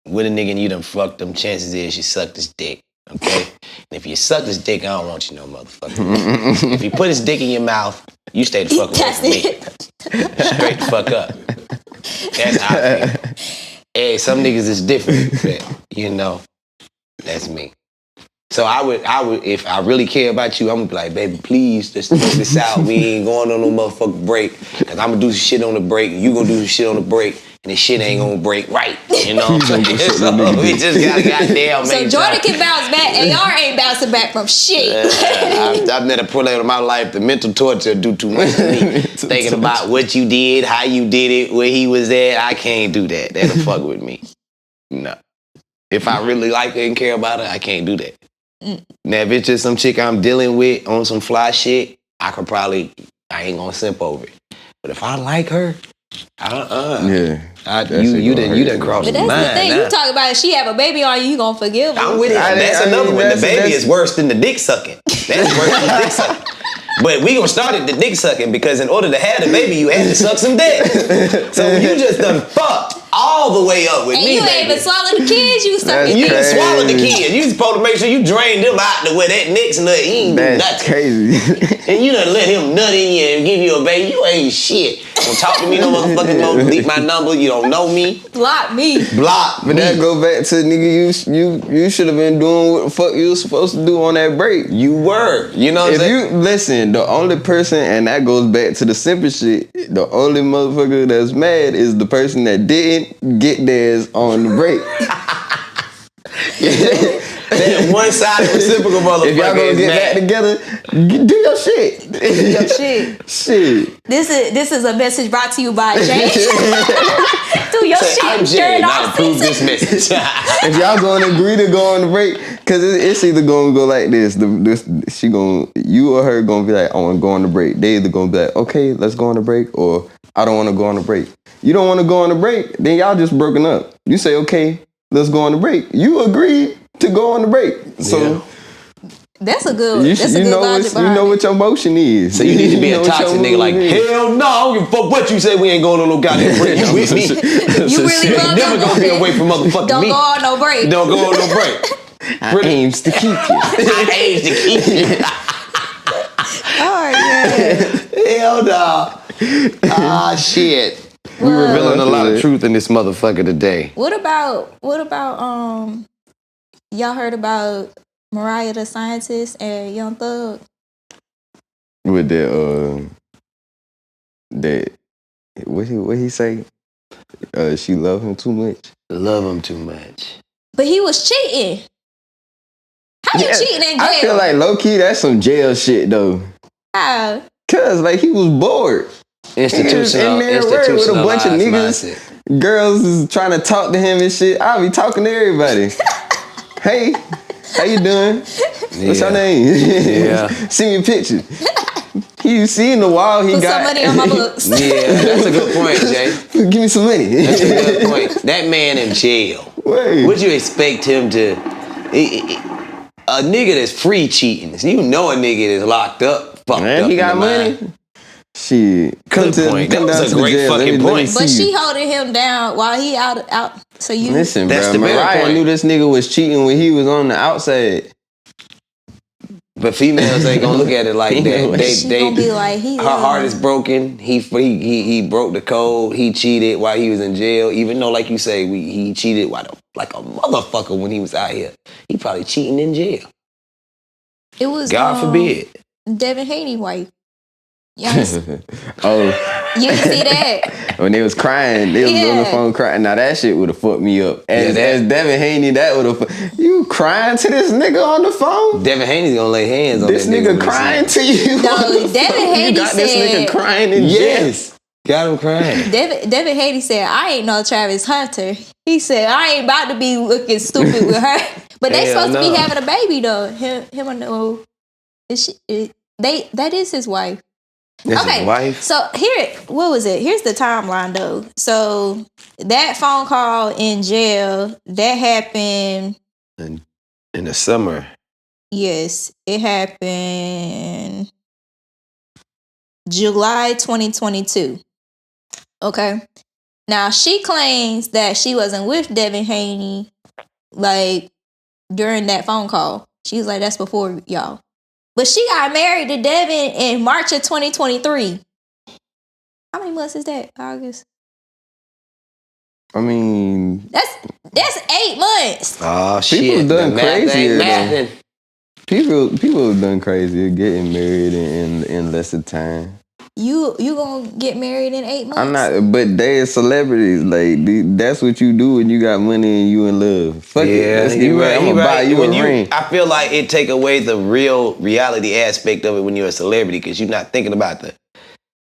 with a nigga and you done fucked them, chances is you sucked his dick, okay? And if you sucked his dick, I don't want you no motherfucker. If he put his dick in your mouth, you stay the fuck away from me. Straight the fuck up. That's how I feel. Hey, some niggas is different, but, you know, that's me. So I would, if I really care about you, I'm gonna be like, baby, please, let's work this out. We ain't going on no motherfucking break. Cause I'm gonna do some shit on the break, and you gonna do some shit on the break, and this shit ain't gonna break right. You know what I'm saying? So we just gotta goddamn make So Jordan can bounce back, AR ain't bouncing back from shit. I've met a point in my life, the mental torture do too much to me. Thinking about what you did, how you did it, where he was at, I can't do that. That'll fuck with me. No. If I really like her and care about her, I can't do that. Now, if it's just some chick I'm dealing with on some fly shit, I ain't gonna simp over it. But if I like her, you done crossed the line. But that's the thing, you talk about if she have a baby on you, you gonna forgive her. I'm with it. That's another one. The baby is worse than the dick sucking. That's worse than the dick sucking. But we gonna start at the dick sucking because in order to have the baby, you had to suck some dick. So you just done fucked all the way up with me, and you ain't even swallowed the kids, you sucking. You done swallowed the kids. You supposed to make sure you drain them out to where that next nut, he ain't do nothing. Crazy. And you done let him nut in you and give you a baby. You ain't shit. Don't talk to me no motherfucking more. Delete my number. You don't know me. Block me. Block me. But that go back to nigga, you should have been doing what the fuck you was supposed to do on that break. You were. You know what I'm saying? If you listen, the only person, and that goes back to the simple shit, the only motherfucker that's mad is the person that didn't get theirs on the break. That one-sided reciprocal motherfucker. If y'all gonna get back together, do your shit. Do your shit. Shit. This is a message brought to you by Jay. Do your shit. I'm Jay, not approve this message. If y'all gonna agree to go on the break, cause it's either gonna go like this. You or her gonna be like, I wanna go on the break. They either gonna be like, okay, let's go on the break, or I don't wanna go on the break. You don't wanna go on the break, then y'all just broken up. You say, okay, let's go on the break. You agreed to go on the break. So that's a good logic. You know what your motion is. So you need to be a toxic nigga like, hell no, I don't give a fuck what you say, we ain't going on no goddamn break. You with me? You really love never gonna be away from motherfucking don't me. Don't go on no break. Don't go on no break. I aims to keep you. I aims to keep you. Alright, yeah. Hell no. Ah, shit. We revealing a lot of truth in this motherfucker today. What about y'all heard about Mariah the Scientist and Young Thug? With that what he say? She love him too much. Love him too much. But he was cheating. How you cheating in jail? I feel like low key that's some jail shit though. How? Cause like he was bored. Institutional with a bunch of niggas. mindset. girls is trying to talk to him and shit, I'll be talking to everybody. Hey, how you doing? What's your name? Yeah. Send me a picture. You see in the wall he Put got some money on my books. Yeah, that's a good point, Jay. Give me some money. That's a good point. That man in jail. Wait. Would you expect him to? A nigga that's free cheating. You know a nigga that's locked up, fucked Man, up. he got in the money. mind. Shit. Good point. That was a great fucking point. But she holding him down while he out. So you Listen, That's bro. the better Mariah point. knew this nigga was cheating when he was on the outside. But females ain't gonna look at it like that. she gonna be like he. Her heart is broken. He broke the code. He cheated while he was in jail. Even though, like you say, he cheated like a motherfucker when he was out here. He probably cheating in jail. It was God forbid. Devin Haney wife. Yes. Oh, You didn't see that? when they was crying, they was on the phone crying. Now that shit would have fucked me up. As Devin Haney, that would have. You crying to this nigga on the phone? Devin Haney's gonna lay hands on This that nigga crying to you. No, Devin Haney You got said. this nigga crying in jail. Yes. Got him crying. Devin Haney said, "I ain't no Travis Hunter." He said, "I ain't about to be looking stupid with her." But they Hell supposed to be no. having a baby though. Him and that is his wife. That's Okay, his wife. so what was it? Here's the timeline though. So that phone call in jail that happened. In the summer. Yes, it happened July 2022. Okay. Now she claims that she wasn't with Devin Haney like during that phone call. She was like, that's before y'all. But she got married to Devin in March of 2023. How many months is that? August? I mean, That's 8 months. Oh shit. People done The math crazier, ain't though. mathing. people have done crazy getting married in less of time. You gonna get married in 8 months? I'm not, but they are celebrities. Like that's what you do when you got money and you in love. Fuck it, let's get married. I'm gonna buy you a ring. I feel like it take away the real reality aspect of it when you're a celebrity because you're not thinking about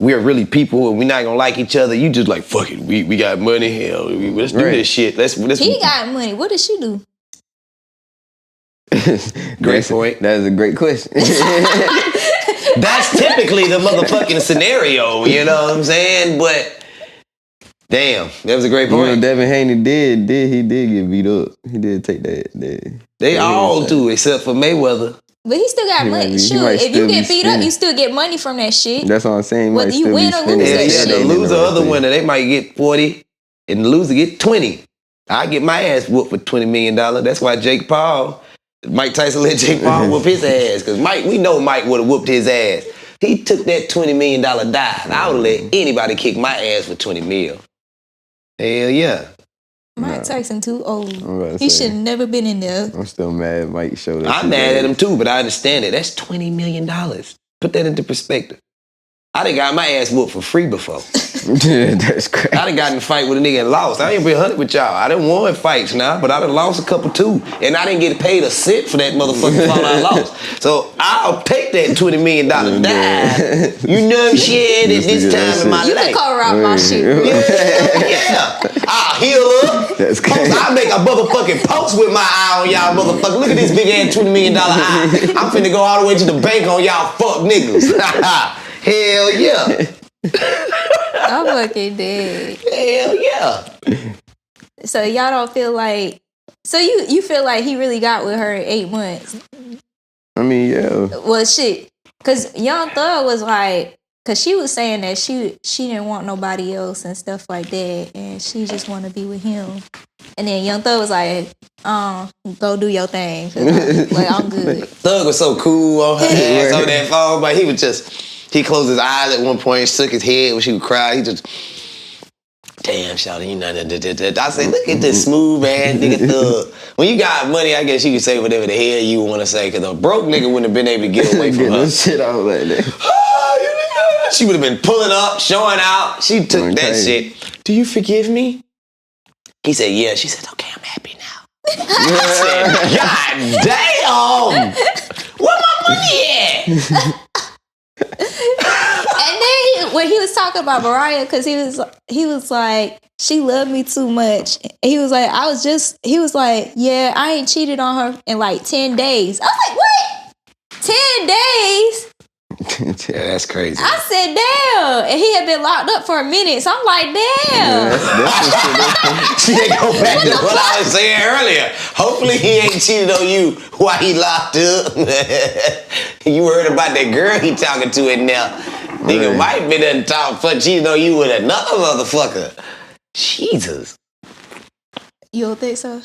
we're really people and we're not gonna like each other. You just like, fuck it, we got money, hell, let's do this shit. Let's He got money. What does she do? Great point. That is a great question. That's typically the motherfucking scenario, you know what I'm saying? But damn, that was a great You know, point. Devin Haney did get beat up. He did take that. They all do except for Mayweather. But he still got money. Shoot, if you get beat up, you still get money from that shit. That's what I'm saying. Whether you win or lose that shit. The loser or the winner, they might get 40 and the loser get 20. I get my ass whooped for $20 million. That's why Mike Tyson let Jake Paul whoop his ass. Because we know Mike would have whooped his ass. He took that $20 million dive. I would let anybody kick my ass for 20 mil. Hell yeah. Mike Tyson too old. He should have never been in there. I'm still mad Mike showed up. I'm mad at him too, but I understand it. That's $20 million. Put that into perspective. I done got my ass whooped for free before. That's crazy. I done got in a fight with a nigga and lost. I ain't been hunting with y'all. I done won fights now, but I done lost a couple too. And I didn't get paid a cent for that motherfucking fight I lost. So I'll take that $20 million dive. You know what I'm saying? At this time in my You life. can come around my shit. Yeah. I'll heal up. That's crazy. I'll make a motherfucking post with my eye on y'all motherfucker. Look at this big ass $20 million eye. I'm finna go all the way to the bank on y'all fuck niggas. Hell yeah. I'm fucking dead. Hell yeah. So y'all don't feel like... So you feel like he really got with her in 8 months? I mean, yeah. Well, shit. Because Young Thug was like... Because she was saying that she didn't want nobody else and stuff like that. And she just want to be with him. And then Young Thug was like, go do your thing. I'm good. Thug was so cool on her ass on that phone, but he was just... He closed his eyes at one point, shook his head when she would cry. He just... Damn, shawty, you know. I say, look at this smooth ass nigga Thug. When you got money, I guess you can say whatever the hell you want to say, because a broke nigga wouldn't have been able to get away from her. That shit out like that. She would have been pulling up, showing out. She took that shit. Do you forgive me? He said, yeah. She said, okay, I'm happy now. I said, God damn. Where my money at? And then he when he was talking about Mariah, because he was like, she loved me too much. He was like, yeah, I ain't cheated on her in like 10 days. I was like, what? 10 days? Yeah, that's crazy. I said, damn. And he had been locked up for a minute. So I'm like, damn. See, they go back to what I was saying earlier. Hopefully he ain't cheated on you while he locked up. You heard about that girl he talking to in there. Nigga might be done talk for cheating on you with another motherfucker. Jesus. You don't think so?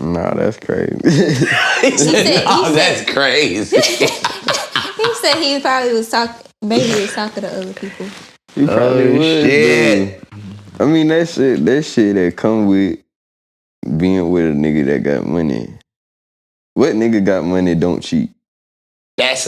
Nah, that's crazy. He said, that's crazy. He said he probably was talking, maybe he was talking to other people. He probably would. Shit. I mean, that shit that come with being with a nigga that got money. What nigga got money don't cheat? That's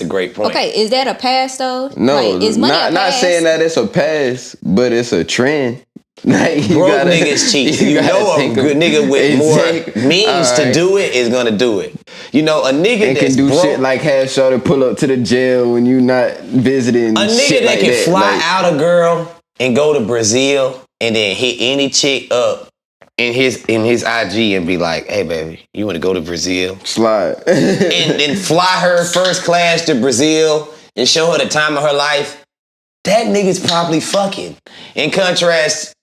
a great point. Okay, is that a pass though? No, like, is money a not pass? saying that it's a pass, but it's a trend. Like, Broke niggas cheat. You know a good nigga with more means to do it is gonna do it. You know, a nigga and that's can do broke, shit like have Shorty pull up to the jail when you not visiting. a nigga shit that like can that. fly like, out a girl and go to Brazil and then hit any chick up in his IG and be like, hey baby, you wanna go to Brazil? slide. and then fly her first class to Brazil and show her the time of her life. That nigga's probably fucking. In contrast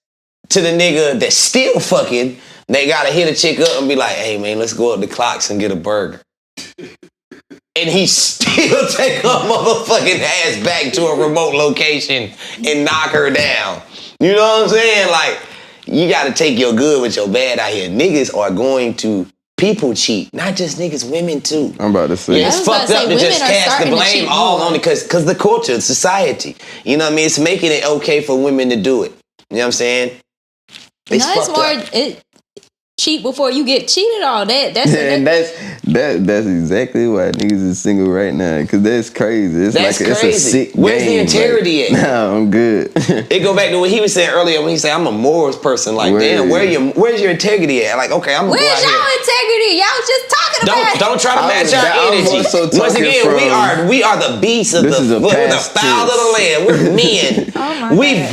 to the nigga that's still fucking, they gotta hit a chick up and be like, hey man, let's go up to Clocks and get a burger. And he still take her motherfucking ass back to a remote location and knock her down. You know what I'm saying? Like, you gotta take your good with your bad out here. Niggas are going to people cheat. Not just niggas, women too. I'm about to say. Yeah, it's fucked up to just cast the blame all on it because the culture, society. You know what I mean? It's making it okay for women to do it. You know what I'm saying? It's more cheat before you get cheated on. That's exactly why niggas is single right now. Cause that's crazy. It's that's like crazy. It's a sick Where's game, the integrity like, at? Nah, I'm good. It go back to what he was saying earlier when he said, I'm a morals person. Like, damn, where's your integrity at? Like, okay, I'm gonna go out Where's here. your integrity? Y'all was just talking about it. Don't try to match our energy. Once again, we are the beasts of we're the fowl of the land. We're men.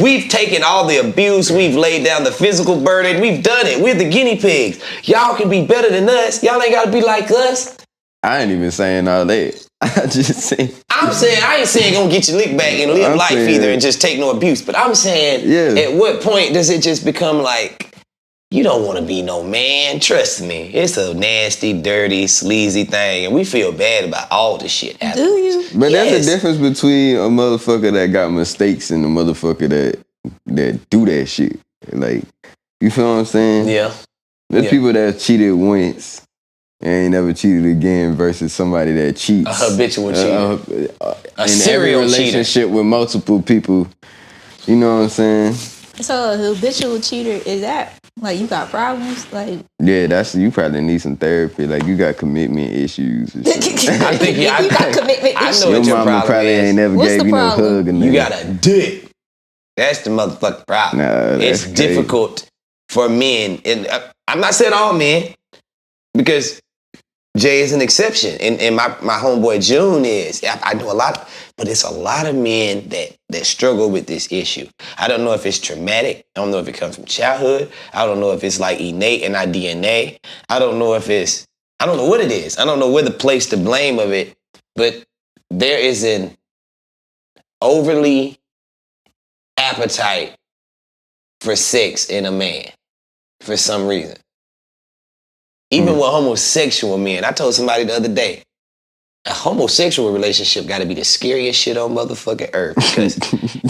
We've taken all the abuse. We've laid down the physical burden. We've done it. We're the guinea pigs. Y'all can be better than us. Y'all ain't gotta be like us. I ain't even saying all that. I just saying. I'm saying I ain't saying gonna get your lick back and live life either and just take no abuse. But I'm saying, at what point does it just become like you don't want to be no man? Trust me, it's a nasty, dirty, sleazy thing, and we feel bad about all the shit. Do you? But there's a difference between a motherfucker that got mistakes and a motherfucker that do that shit. Like, you feel what I'm saying? Yeah. There's people that cheated once and ain't never cheated again versus somebody that cheats. A habitual cheater. A in serial every relationship with multiple people. You know what I'm saying? So a habitual cheater, is that like you got problems? Like, yeah, you probably need some therapy. Like, you got commitment issues. And shit. I think you got commitment issues. I know what your your mama problem probably is. ain't never What's gave the you problem? no hug. And You got a dick. That's the motherfucking problem. Nah, it's crazy. difficult for men, and I'm not saying all men, because Jay is an exception, and my homeboy June is. I know a lot, but it's a lot of men that struggle with this issue. I don't know if it's traumatic. I don't know if it comes from childhood. I don't know if it's like innate in our DNA. I don't know what it is. I don't know where the place to blame of it, but there is an overly appetite for sex in a man for some reason. Even with homosexual men. I told somebody the other day, a homosexual relationship got to be the scariest shit on motherfucking earth, because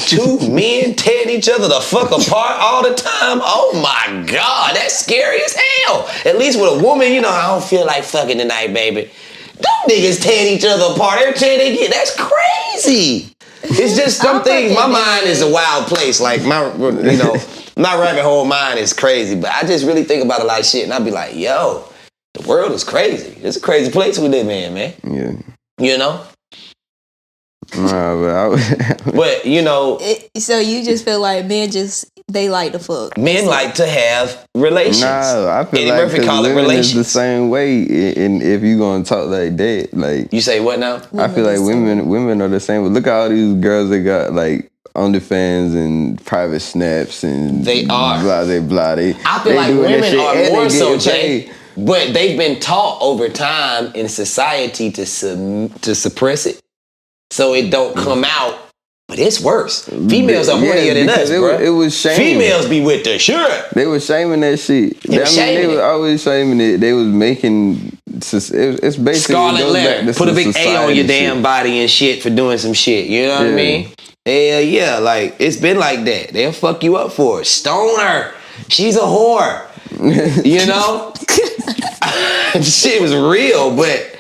two men tearing each other the fuck apart all the time. Oh my God, that's scary as hell. At least with a woman, you know, I don't feel like fucking tonight, baby. Them niggas tearing each other apart every chance they get. That's crazy. It's just some things. My mind is a wild place. Like my rabbit hole mind is crazy. But I just really think about a lot of shit, and I be like, yo, the world is crazy. It's a crazy place we live in, man. Yeah. You know. Nah, but you know. So you just feel like men just they like to fuck. Men like to have relations. Nah, I feel Eddie like Murphy call it women is the relations. same way. And if you gonna talk like that, like You say what now? I feel like women are the same. But look at all these girls that got like OnlyFans and private snaps and They are. blah blah blah. I feel like women are more so, Jay. But they've been taught over time in society to suppress it, so it don't come out. But it's worse. Females are hornier than us, bro. It was shaming. Females be with the shirt. They was shaming that shit. They was always shaming it. They was making. It's basically Scarlet letter. Put a big A on your damn shit. body and shit for doing some shit. You know what I mean? Hell yeah, like it's been like that. They'll fuck you up for it. Stone her. She's a whore. You know? Shit was real, but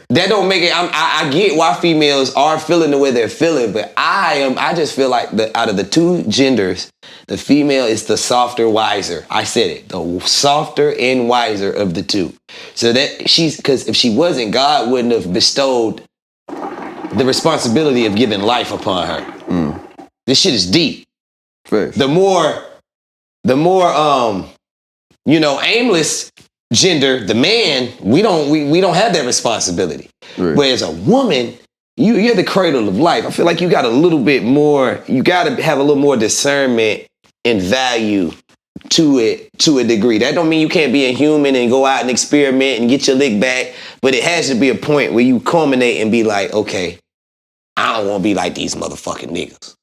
that don't make it. I get why females are feeling the way they're feeling, but I just feel like out of the two genders, the female is the softer, wiser. I said it, the softer and wiser of the two. So that because if she wasn't, God wouldn't have bestowed the responsibility of giving life upon her. This shit is deep. First. The more aimless gender, the man, we don't have that responsibility. Right. Whereas a woman, you're the cradle of life. I feel like you got a little bit more, you got to have a little more discernment and value to it to a degree. That don't mean you can't be a human and go out and experiment and get your lick back, but it has to be a point where you culminate and be like, okay, I don't want to be like these motherfucking niggas.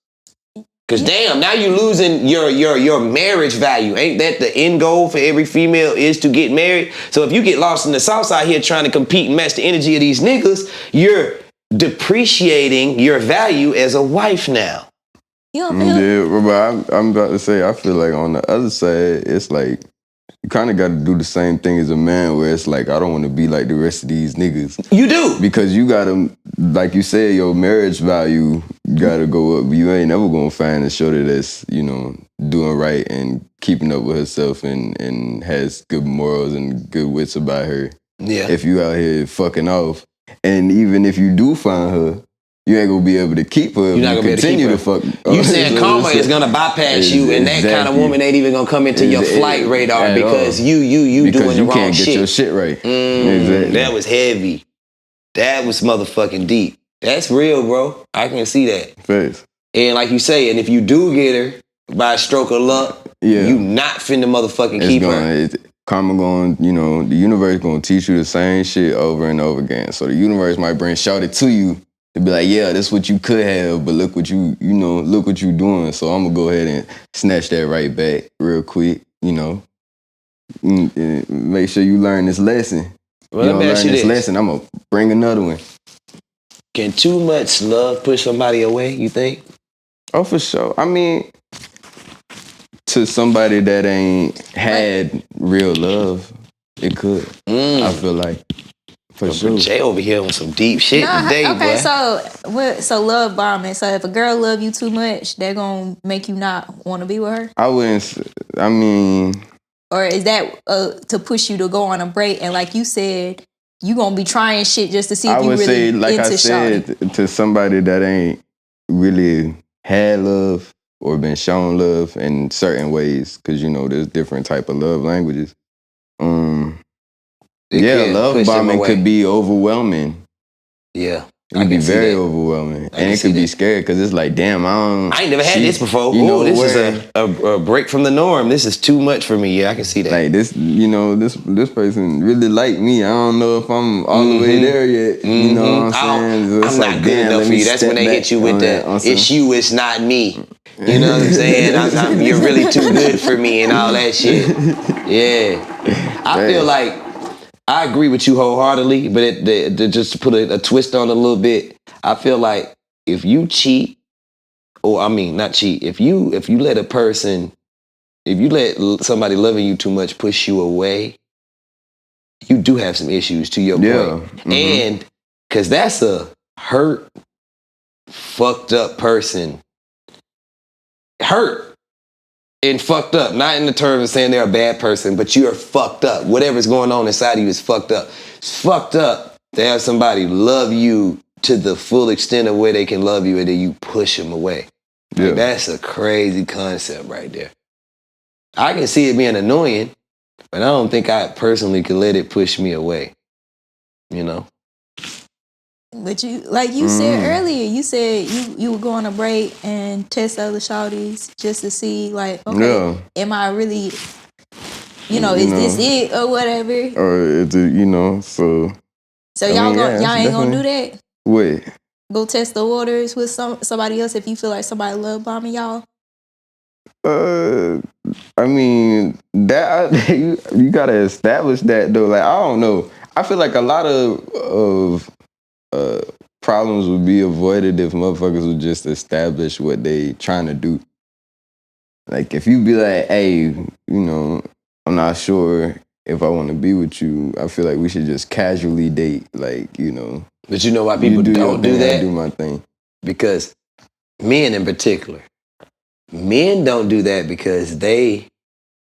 Cause damn, now you're losing your marriage value. Ain't that the end goal for every female is to get married? So if you get lost in the sauce out here trying to compete and match the energy of these niggas, you're depreciating your value as a wife now. You don't feel? Yeah, but I'm about to say, I feel like on the other side, it's like you kind of got to do the same thing as a man, where it's like, I don't want to be like the rest of these niggas. You do. Because you got to, like you said, your marriage value got to go up. You ain't never going to find a shorty that's, doing right and keeping up with herself and has good morals and good wits about her. Yeah. If you out here fucking off. And even if you do find her, you ain't gonna be able to keep her. You're not gonna be able to keep her. Fuck. You saying karma is gonna bypass you, and that kind of woman ain't even gonna come into your flight radar because you doing the wrong shit. Because you can't get your shit right. Exactly. That was heavy. That was motherfucking deep. That's real, bro. I can see that. Face. And like you say, and if you do get her by a stroke of luck, you not finna motherfucking keep her. Karma going, the universe gonna teach you the same shit over and over again. So the universe might bring shorty to you. To be like, yeah, that's what you could have, but look what you doing. So I'm gonna go ahead and snatch that right back real quick, Make sure you learn this lesson. Well, you don't learn this lesson, I'm gonna bring another one. Can too much love push somebody away, you think? Oh, for sure. I mean, to somebody that ain't had real love, it could. I feel like. For sure. Jay over here on some deep shit today, okay, boy. so love bombing. So if a girl love you too much, they're gonna make you not want to be with her? I wouldn't, I mean... Or is that to push you to go on a break? And like you said, you gonna be trying shit just to see if you really say, like into I said, shawty. To somebody that ain't really had love or been shown love in certain ways, because, there's different type of love languages. Love bombing could be overwhelming. Yeah. It could be very overwhelming. And it could be scary because it's like, damn, I ain't never had this before. This is a break from the norm. This is too much for me. Yeah, I can see that. Like this, this person really like me. I don't know if I'm all the way there yet. You know what I'm saying? I'm not good enough for you. That's when they hit you with it's you, it's not me. You know what I'm saying? You're really too good for me and all that shit. Yeah. I feel like I agree with you wholeheartedly, but just to put a twist on it a little bit, I feel like if you cheat, not cheat, if you let if you let somebody loving you too much push you away, you do have some issues, to your point. Mm-hmm. And because that's a hurt, fucked up person. Hurt. And fucked up, not in the terms of saying they're a bad person, but you're fucked up. Whatever's going on inside of you is fucked up. It's fucked up to have somebody love you to the full extent of where they can love you and then you push them away. Like, that's a crazy concept right there. I can see it being annoying, but I don't think I personally could let it push me away. You know? But you, like you said earlier, you said you would go on a break and test other shawties just to see, like, okay, am I really, is this it or whatever? Or is it, so. So y'all ain't gonna do that? Wait. Go test the waters with somebody else if you feel like somebody love bombing y'all? I mean, that you gotta establish that though. Like, I don't know. I feel like a lot of problems would be avoided if motherfuckers would just establish what they trying to do. Like, if you be like, hey, I'm not sure if I want to be with you. I feel like we should just casually date. Like, But you know why people don't do that? I do my thing. Because men in particular, men don't do that because they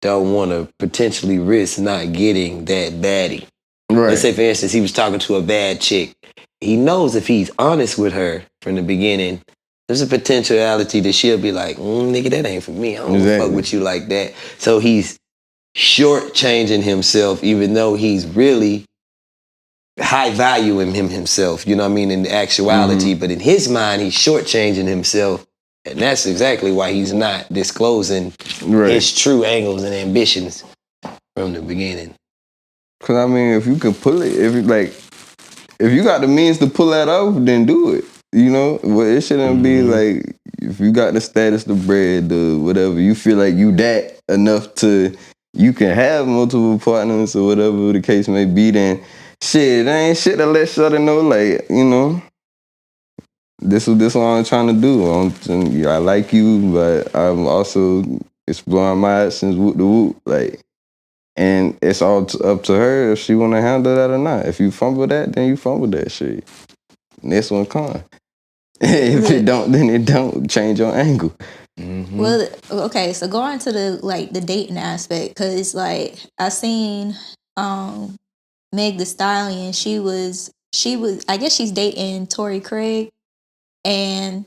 don't want to potentially risk not getting that baddie. Right. Let's say, for instance, he was talking to a bad chick. He knows if he's honest with her from the beginning, there's a potentiality that she'll be like, nigga, that ain't for me. I don't fuck with you like that. So he's shortchanging himself, even though he's really high valuing himself, you know what I mean, in actuality. But in his mind, he's shortchanging himself. And that's exactly why he's not disclosing his true angles and ambitions from the beginning. Because, I mean, if you can pull it, if you got the means to pull that off, then do it. But it shouldn't be like, if you got the status, the bread, the whatever, you feel like you that enough to, you can have multiple partners or whatever the case may be, then shit, there ain't shit to let shawty know, like, this is what I'm trying to do. I like you, but I'm also exploring my options, whoop the whoop, like. And it's all up to her if she want to handle that or not. If you fumble that, then you fumble that shit. Next one come. If it don't, then it don't. Change your angle. Well, okay, so going to the dating aspect, because like I seen Meg Thee Stallion, she was I guess she's dating Tory Craig, and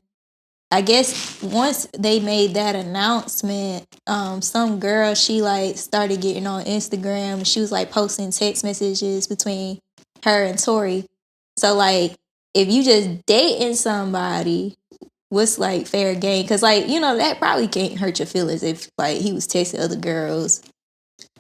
I guess once they made that announcement, some girl, she like started getting on Instagram and she was like posting text messages between her and Tory. So like, if you just dating somebody, what's like fair game? Because like, that probably can't hurt your feelings if like he was texting other girls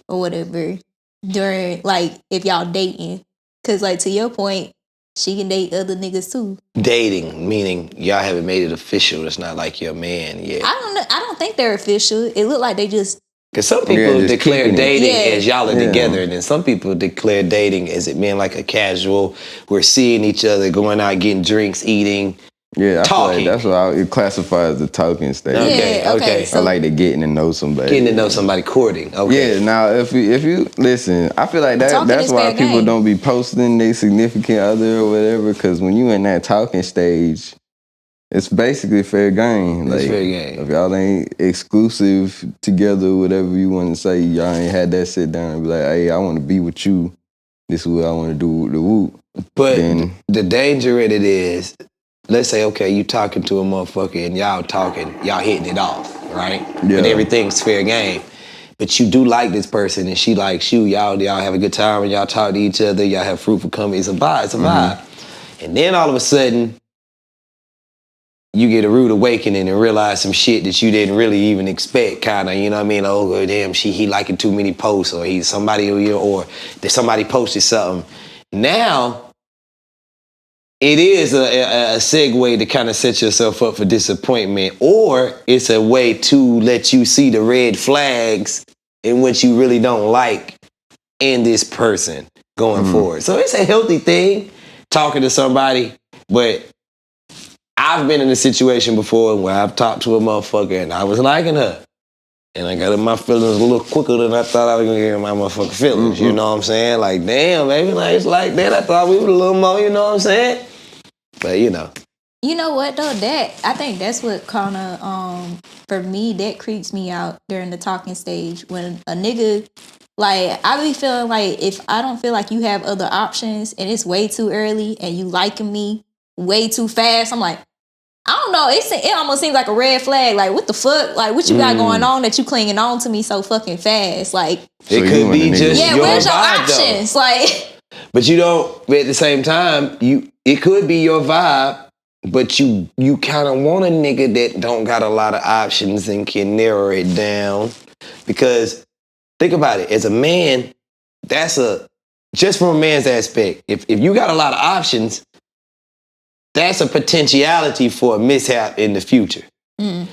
or whatever during, like, if y'all dating. Because like, to your point, she can date other niggas too. Dating, meaning y'all haven't made it official. It's not like your man yet. I don't know. I don't think they're official. It looked like they just. Because some people declare dating as y'all are together, and then some people declare dating as it being like a casual, we're seeing each other, going out, getting drinks, eating, talking. Like that's what it classifies the talking stage. Okay. So, I like the getting to know somebody. Getting to know somebody, courting. Okay. Yeah. Now, if you listen, I feel like that's why people don't be posting their significant other or whatever. Because when you in that talking stage, it's basically fair game. It's fair game. If y'all ain't exclusive together, whatever you want to say, y'all ain't had that sit down and be like, hey, I want to be with you. This is what I want to do, the whoop. But the danger in it is, let's say, okay, you talking to a motherfucker and y'all hitting it off, right? Yeah. And everything's fair game. But you do like this person and she likes you. Y'all have a good time and y'all talk to each other. Y'all have fruitful company. It's a vibe. It's a vibe. And then all of a sudden, you get a rude awakening and realize some shit that you didn't really even expect, kind of, you know what I mean? Oh, damn, he liking too many posts, or he's somebody, or that somebody posted something. Now, it is a segue to kind of set yourself up for disappointment, or it's a way to let you see the red flags in what you really don't like in this person going forward. So it's a healthy thing, talking to somebody, but I've been in a situation before where I've talked to a motherfucker and I was liking her. And I got in my feelings a little quicker than I thought I was going to get in my motherfucking feelings. You know what I'm saying? Like, damn, baby, like, it's like that. I thought we were a little more, you know what I'm saying? But, You know what, though? I think that's what kind of, for me, that creeps me out during the talking stage. When a nigga, like, I be feeling like if I don't feel like you have other options and it's way too early and you liking me way too fast, I'm like, I don't know. It almost seems like a red flag. Like, what the fuck? Like, what you got going on that you clinging on to me so fucking fast? Like, So it could be just yeah, your where's your vibe, options? though. Like, But you don't. At the same time, it could be your vibe, but you kind of want a nigga that don't got a lot of options and can narrow it down. Because think about it, as a man, just from a man's aspect. If you got a lot of options, that's a potentiality for a mishap in the future.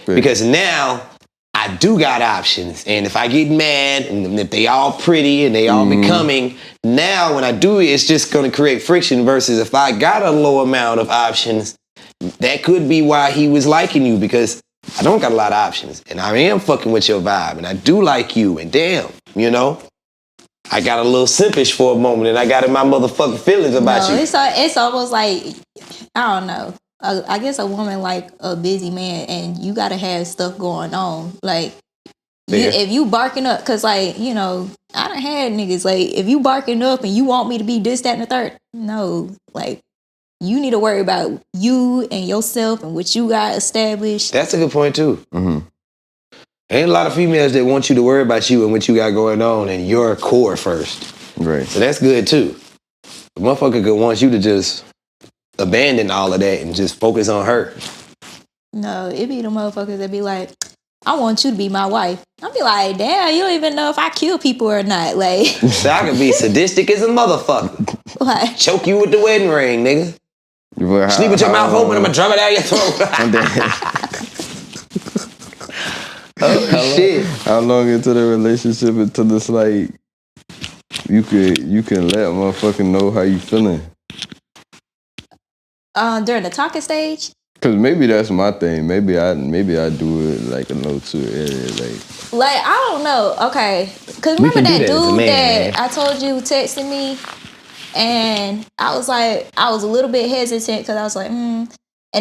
Because now I do got options. And if I get mad and if they all pretty and they all becoming, now when I do it, it's just going to create friction versus if I got a low amount of options, that could be why he was liking you because I don't got a lot of options and I am fucking with your vibe and I do like you and damn, you know? I got a little simpish for a moment and I got in my motherfucking feelings about you. It's almost like, I don't know. I guess a woman like a busy man and you got to have stuff going on. Like, if you barking up, because, like, you know, I done had niggas, like, if you barking up and you want me to be this, that, and the third, no. Like, you need to worry about you and yourself and what you got established. That's a good point, too. Ain't a lot of females that want you to worry about you and what you got going on and your core first. Right. So that's good, too. The motherfucker could want you to just abandon all of that and just focus on her. No, it be the motherfuckers that be like, I want you to be my wife. I'll be like, damn, you don't even know if I kill people or not. Like, So I could be sadistic as a motherfucker. like, Choke you with the wedding ring, nigga. Sleep with your mouth open, I'm gonna drum it out your throat. Oh, shit. How long into the relationship until it's like you can let a motherfucker know how you feeling? during the talking stage? Cause maybe that's my thing. Maybe I do it like a little too early. Like, I don't know. Okay. Because We remember can do that that as a dude man, that I told you texted me? And I was a little bit hesitant because I was like, And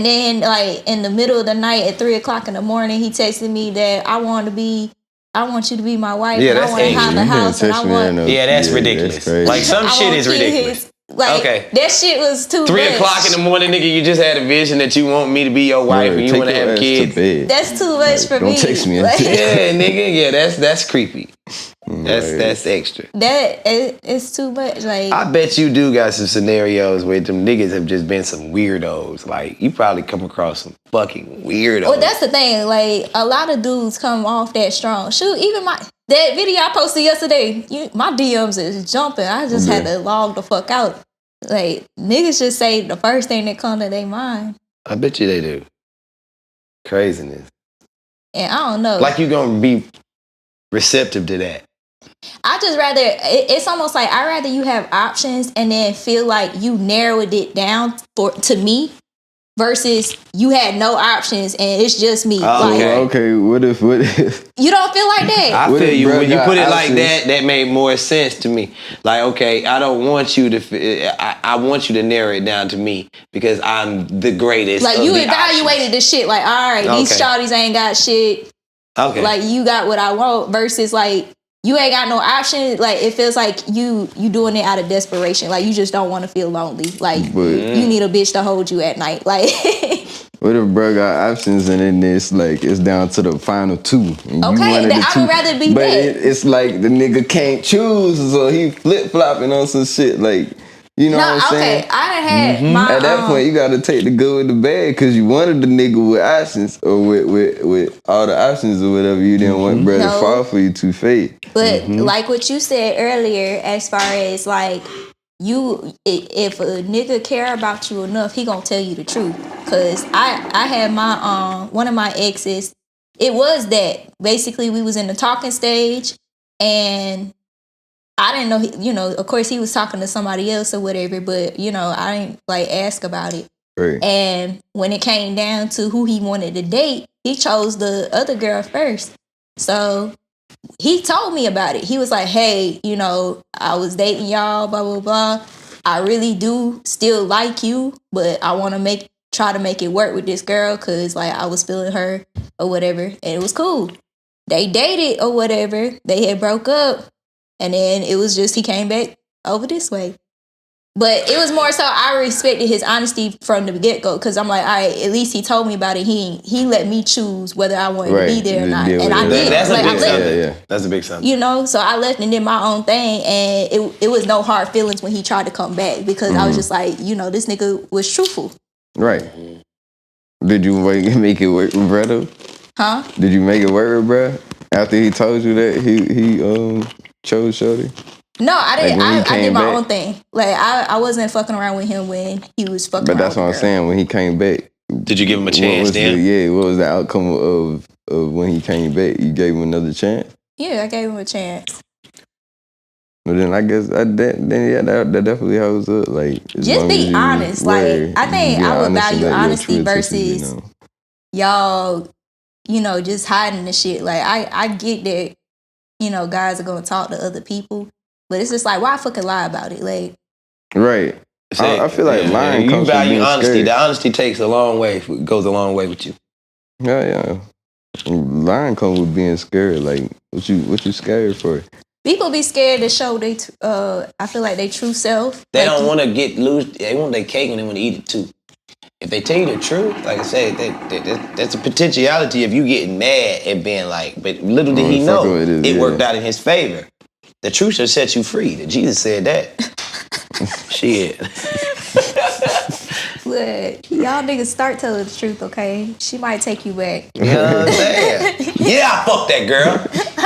then, like, in the middle of the night at 3 o'clock in the morning, he texted me that I want you to be my wife. Yeah, and I that's want to have angry. a house. And I want. Yeah, that's ridiculous. That's Like, some I shit want is ridiculous. kids. Like, Okay. that shit was too 3 much. o'clock in the morning, nigga, you just had a vision that you want me to be your wife and you want to have kids. That's too much for me. Don't text me. Like, Yeah, nigga, yeah, that's creepy. That's extra. It's too much. Like, I bet you do got some scenarios where them niggas have just been some weirdos. Like, you probably come across some fucking weirdos. well, that's the thing. Like, a lot of dudes come off that strong. Shoot, even that video I posted yesterday, my DMs is jumping. I just had to log the fuck out. Like, niggas just say the first thing that come to their mind. I bet you they do. Craziness. And I don't know. Like you gonna be receptive to that. I just rather, it's almost like I'd rather you have options and then feel like you narrowed it down to me versus you had no options and it's just me. Okay, what if you don't feel like that? I What feel if you. bruh When you got put it options? like that made more sense to me. Like, okay, I don't want you to. I want you to narrow it down to me because I'm the greatest. Like, of you the evaluated options. the shit. Like, all right, these Okay. shawties ain't got shit. Okay. Like, you got what I want versus like you ain't got no option. Like, it feels like you doing it out of desperation. Like, you just don't want to feel lonely. Like, you need a bitch to hold you at night. Like, what if bro got options and then it's down to the final two? And okay, you one of the I two, would rather be but that. it's like the nigga can't choose, so he flip flopping on some shit. Like, you know what I'm saying? Okay, I done had my. At that point, you gotta take the good with the bad because you wanted the nigga with options or with all the options or whatever. You didn't want brother to fall for you to fade. But like what you said earlier, as far as like if a nigga care about you enough, he gonna tell you the truth. Cause I had my one of my exes. It was that basically we was in the talking stage, and I didn't know. Of course, he was talking to somebody else or whatever. But I didn't like ask about it. Right. And when it came down to who he wanted to date, he chose the other girl first. So he told me about it. He was like, hey, I was dating y'all, blah, blah, blah. I really do still like you, but I want to try to make it work with this girl because, like, I was feeling her or whatever. And it was cool. They dated or whatever. They had broke up. And then it was just he came back over this way. But it was more so I respected his honesty from the get-go because I'm like, all right, at least he told me about it. He let me choose whether I wanted to be there or not. And I did. That's like, a big I something. Yeah. That's a big something. You know, so I left and did my own thing, and it was no hard feelings when he tried to come back because I was just like, you know, this nigga was truthful. Right. Did you make it work with Brett? Huh? Did you make it work with Brett after he told you that he chose Shorty? No, I didn't. Like I did my back? own thing. Like I wasn't fucking around with him when he was fucking. But around that's with what I'm the girl. saying. When he came back, did you give him a chance then? What was the outcome of when he came back? You gave him another chance? Yeah, I gave him a chance. But then I guess that definitely holds up. Like, just be honest. Like I think I would value honesty versus y'all, you know, just hiding the shit. Like I get that, you know, guys are gonna talk to other people, but it's just like, why fucking lie about it? Like, right. I feel like lying you comes value from being honesty. scared. The honesty goes a long way with you. Yeah. Lying comes with being scared. Like, what you scared for? people be scared to show they. I feel like they true self. They like don't want to get loose. They want their cake and they want to eat it too. If they tell you the truth, like I said, that's a potentiality of you getting mad and being like, but little did he know it worked out in his favor. The truth shall set you free. Jesus said that. Shit. Look, y'all niggas start telling the truth, okay? She might take you back. You know what I'm saying? Yeah, I fucked that girl.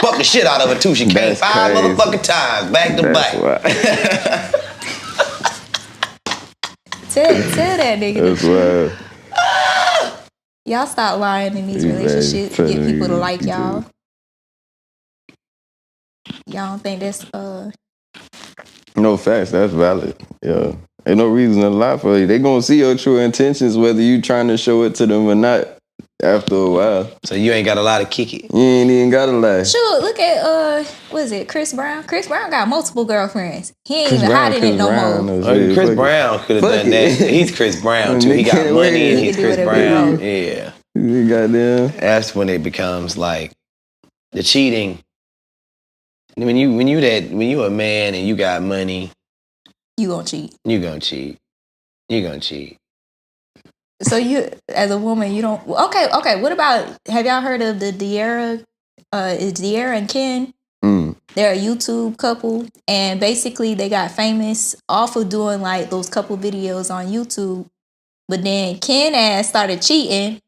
Fuck the shit out of her too. She came 5 motherfucking times, back to back. Tell that nigga. That's wild. Y'all stop lying in these relationships to get people to like y'all. Y'all don't think that's No facts, that's valid. Yeah. Ain't no reason to lie for you. They gonna see your true intentions whether you trying to show it to them or not after a while. So you ain't got a lot to kick it. You ain't even gotta lie. Sure, look at what is it, Chris Brown? Chris Brown got multiple girlfriends. He ain't even hiding it no more. Chris Brown could have done that. He's Chris Brown too. He got money and he's Chris Brown. Yeah. Goddamn. That's when it becomes like the cheating. When you a man and you got money, you gonna cheat. You gonna cheat. So you, as a woman, you don't. Okay. What about? Have y'all heard of the De'Ara? It's De'Ara and Ken. They're a YouTube couple, and basically they got famous off of doing like those couple videos on YouTube. But then Ken ass started cheating,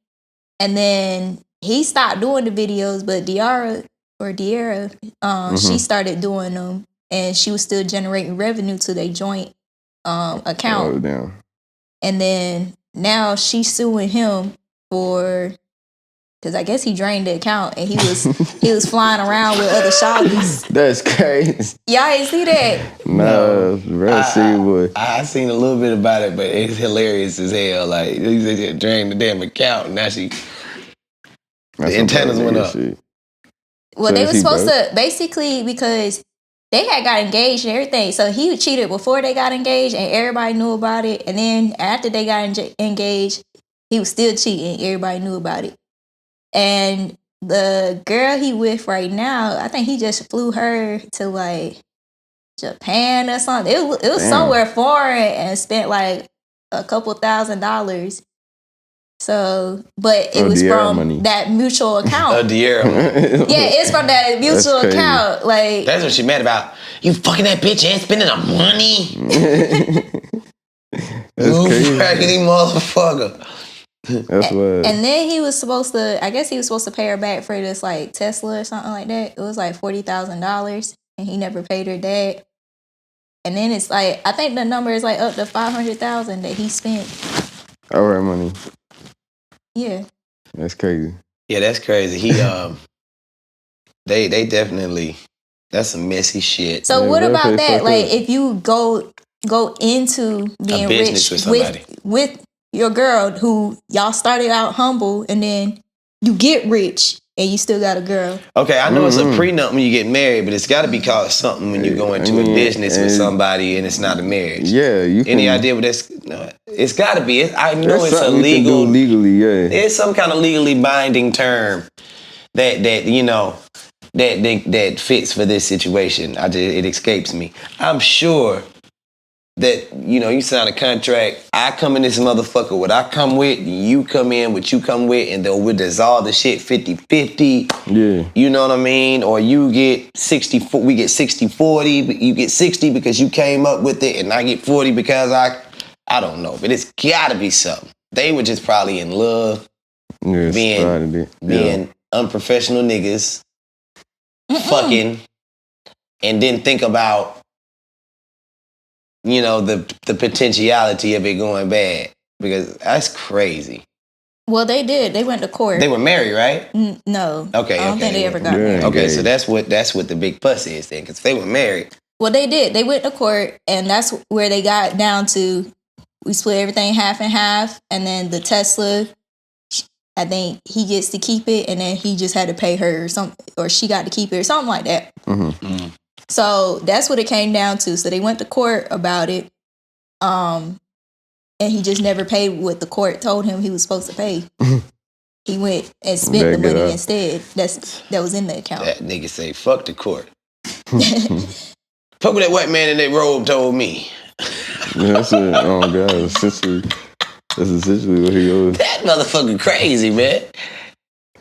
and then he stopped doing the videos. But De'Ara, she started doing them, and she was still generating revenue to their joint account. Oh, damn. And then now she's suing him because I guess he drained the account and he was flying around with other shawties. That's crazy. Y'all ain't see that? No, I seen a little bit about it, but it's hilarious as hell. Like he drained the damn account, and now the antennas went up. Shit. Well, they were supposed to basically because they had got engaged and everything. So he cheated before they got engaged and everybody knew about it. And then after they got engaged, he was still cheating. Everybody knew about it. And the girl he with right now, I think he just flew her to like Japan or something. It was somewhere foreign and spent like a couple $1,000s. So, but it was from money. That mutual account. De'Ara. Yeah, it's from that mutual account. Like that's what she mad about. You fucking that bitch and spending the money. You raggedy motherfucker. That's what. And then he was supposed to. I guess he was supposed to pay her back for this like Tesla or something like that. It was like $40,000, and he never paid her that. And then it's like I think the number is like up to $500,000 that he spent. All her money. Yeah. That's crazy. Yeah, that's crazy. He they definitely that's some messy shit. So what about that? Like if you go into being rich with your girl who y'all started out humble and then you get rich and you still got a girl. Okay, I know it's a prenup when you get married, but it's got to be called something when you go into a business with somebody and it's not a marriage. Yeah, any idea what that's? No, it's got to be. I know it's a legal. Legally, yeah. It's some kind of legally binding term that you know that fits for this situation. It escapes me. I'm sure that, you know, you sign a contract, I come in this motherfucker, what I come with, you come in, what you come with, and then we'll dissolve the shit 50-50. Yeah. You know what I mean? Or you get 60, we get 60-40, but you get 60 because you came up with it, and I get 40 because I don't know, but it's gotta be something. They were just probably in love, Yeah, being unprofessional niggas, fucking, and didn't think about, you know, the potentiality of it going bad, because that's crazy. Well, they did. They went to court. They were married, right? No. Okay. I don't think they ever got married. Okay, so that's what the big fuss is then, because they were married. Well, they did. They went to court, and that's where they got down to. We split everything half and half, and then the Tesla, I think he gets to keep it, and then he just had to pay her or something, or she got to keep it or something like that. So that's what it came down to. So they went to court about it, and he just never paid what the court told him he was supposed to pay. He went and spent the money instead. That was in the account. That nigga say, fuck the court. Fuck what that white man in that robe told me. That's it. Oh God, essentially, that's essentially what he owes. That motherfucker crazy, man.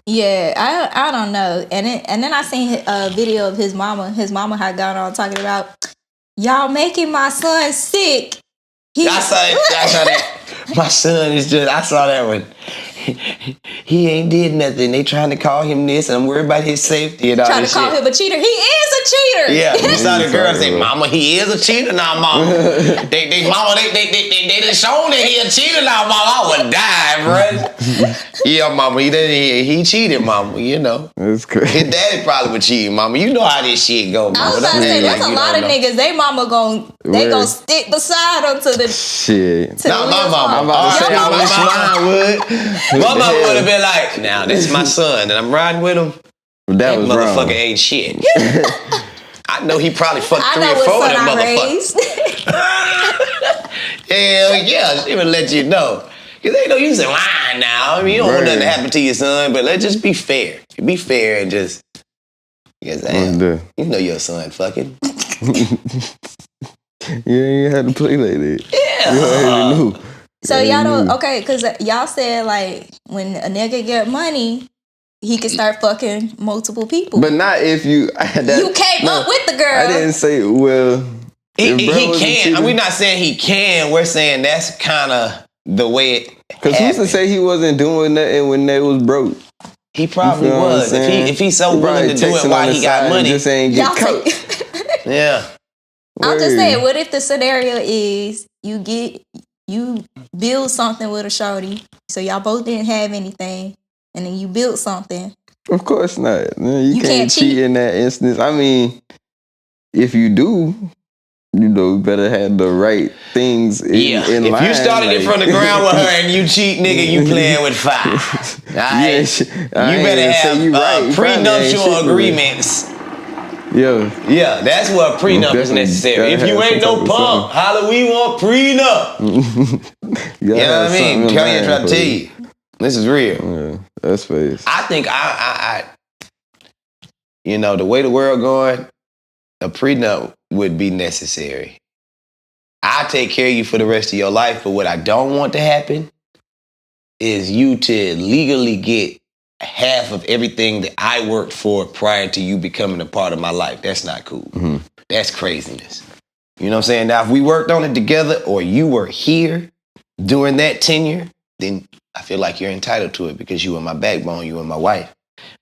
Yeah, I don't know. And then I seen a video of his mama. His mama had gone on talking about, y'all making my son sick. I saw that. My son is just, I saw that one. He ain't did nothing. They trying to call him this, and I'm worried about his safety and all trying this to call shit. him a cheater. He is a cheater. Yeah, you saw the girl say, "Mama, he is a cheater now, Mama." they done shown that he a cheater now, Mama. I would die, bro. Yeah, Mama, he cheated, Mama. You know, that's crazy. His daddy probably was cheating, Mama. You know how this shit go, Mama. I was about to say, there's a lot of niggas. They mama gon' stick beside them to the shit. Not my mama. I'm about to say, mine would. My mama would have been like, now this is my son, and I'm riding with him. That was motherfucker wrong. Ain't shit. I know he probably fucked 3 or 4 of them motherfuckers. Hell yeah, she would let you know. Because they know you say lying now. I mean, you don't want nothing to happen to your son, but let's just be fair. Be fair and just, you know your son fucking. You ain't had to play like that. Yeah. You already knew. So y'all don't, okay, because y'all said like when a nigga get money, he can start fucking multiple people. But not if you... you came up with the girl. I didn't say, well... He can. We're not saying he can. We're saying that's kind of the way it Because who's to say he wasn't doing nothing when they was broke? He probably was. If he's so willing to do it while he got money. Just ain't get caught. Yeah. I'm just saying, what if the scenario is you build something with a shorty, so y'all both didn't have anything, and then you built something. Of course not. You can't cheat in that instance. I mean, if you do, you know, better have the right things in line. If you started it from the ground with her and you cheat, nigga, you playing with fire. Right? You better have prenuptial agreements. Yeah, that's what prenup is necessary. If you ain't no punk, holla, we want prenup. You know what I mean? Kelly trying to tell you. This is real. Yeah, that's face. I think I you know, the way the world going, a prenup would be necessary. I take care of you for the rest of your life, but what I don't want to happen is you to legally get half of everything that I worked for prior to you becoming a part of my life. That's not cool. Mm-hmm. That's craziness. You know what I'm saying? Now, if we worked on it together or you were here during that tenure, then I feel like you're entitled to it because you were my backbone, you were my wife.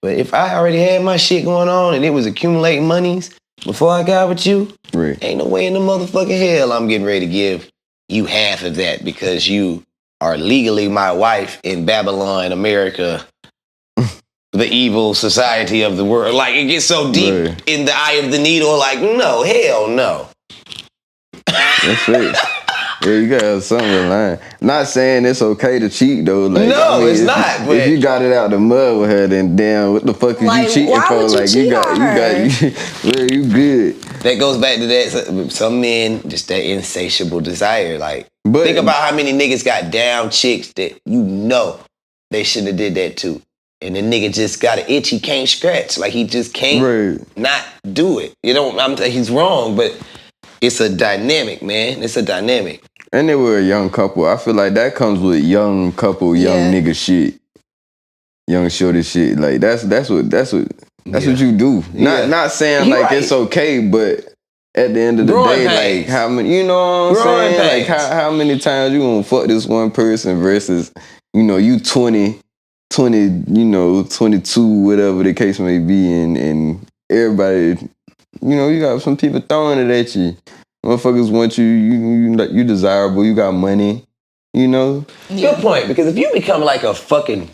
But if I already had my shit going on and it was accumulating monies before I got with you, ain't no way in the motherfucking hell I'm getting ready to give you half of that because you are legally my wife in Babylon, America, the evil society of the world. Like, it gets so deep in the eye of the needle, like, no, hell no. That's it. Yeah, you gotta have something in line. Not saying it's okay to cheat though. Like, no, I mean, it's not. But if you got it out the mud with her, then damn, what the fuck is you cheating why for? Would you like cheat on her? You good. That goes back to that. Some men just that insatiable desire. Like, think about how many niggas got down chicks that you know they shouldn't have did that too. And the nigga just got an itch he can't scratch. Like, he just can't not do it. You know, he's wrong, but it's a dynamic, man. It's a dynamic. And they were a young couple. I feel like that comes with young couple, young nigga shit. Young shorty shit. Like that's what you do. Not saying He like right. it's okay, but at the end of the Growing day, pains. like how many, you know what I'm Growing saying? pains. Like how many times you gonna fuck this one person versus, you know, you 20, you know, 22, whatever the case may be, and everybody, you know, you got some people throwing it at you. Motherfuckers want you desirable, you got money, you know? Good point, because if you become like a fucking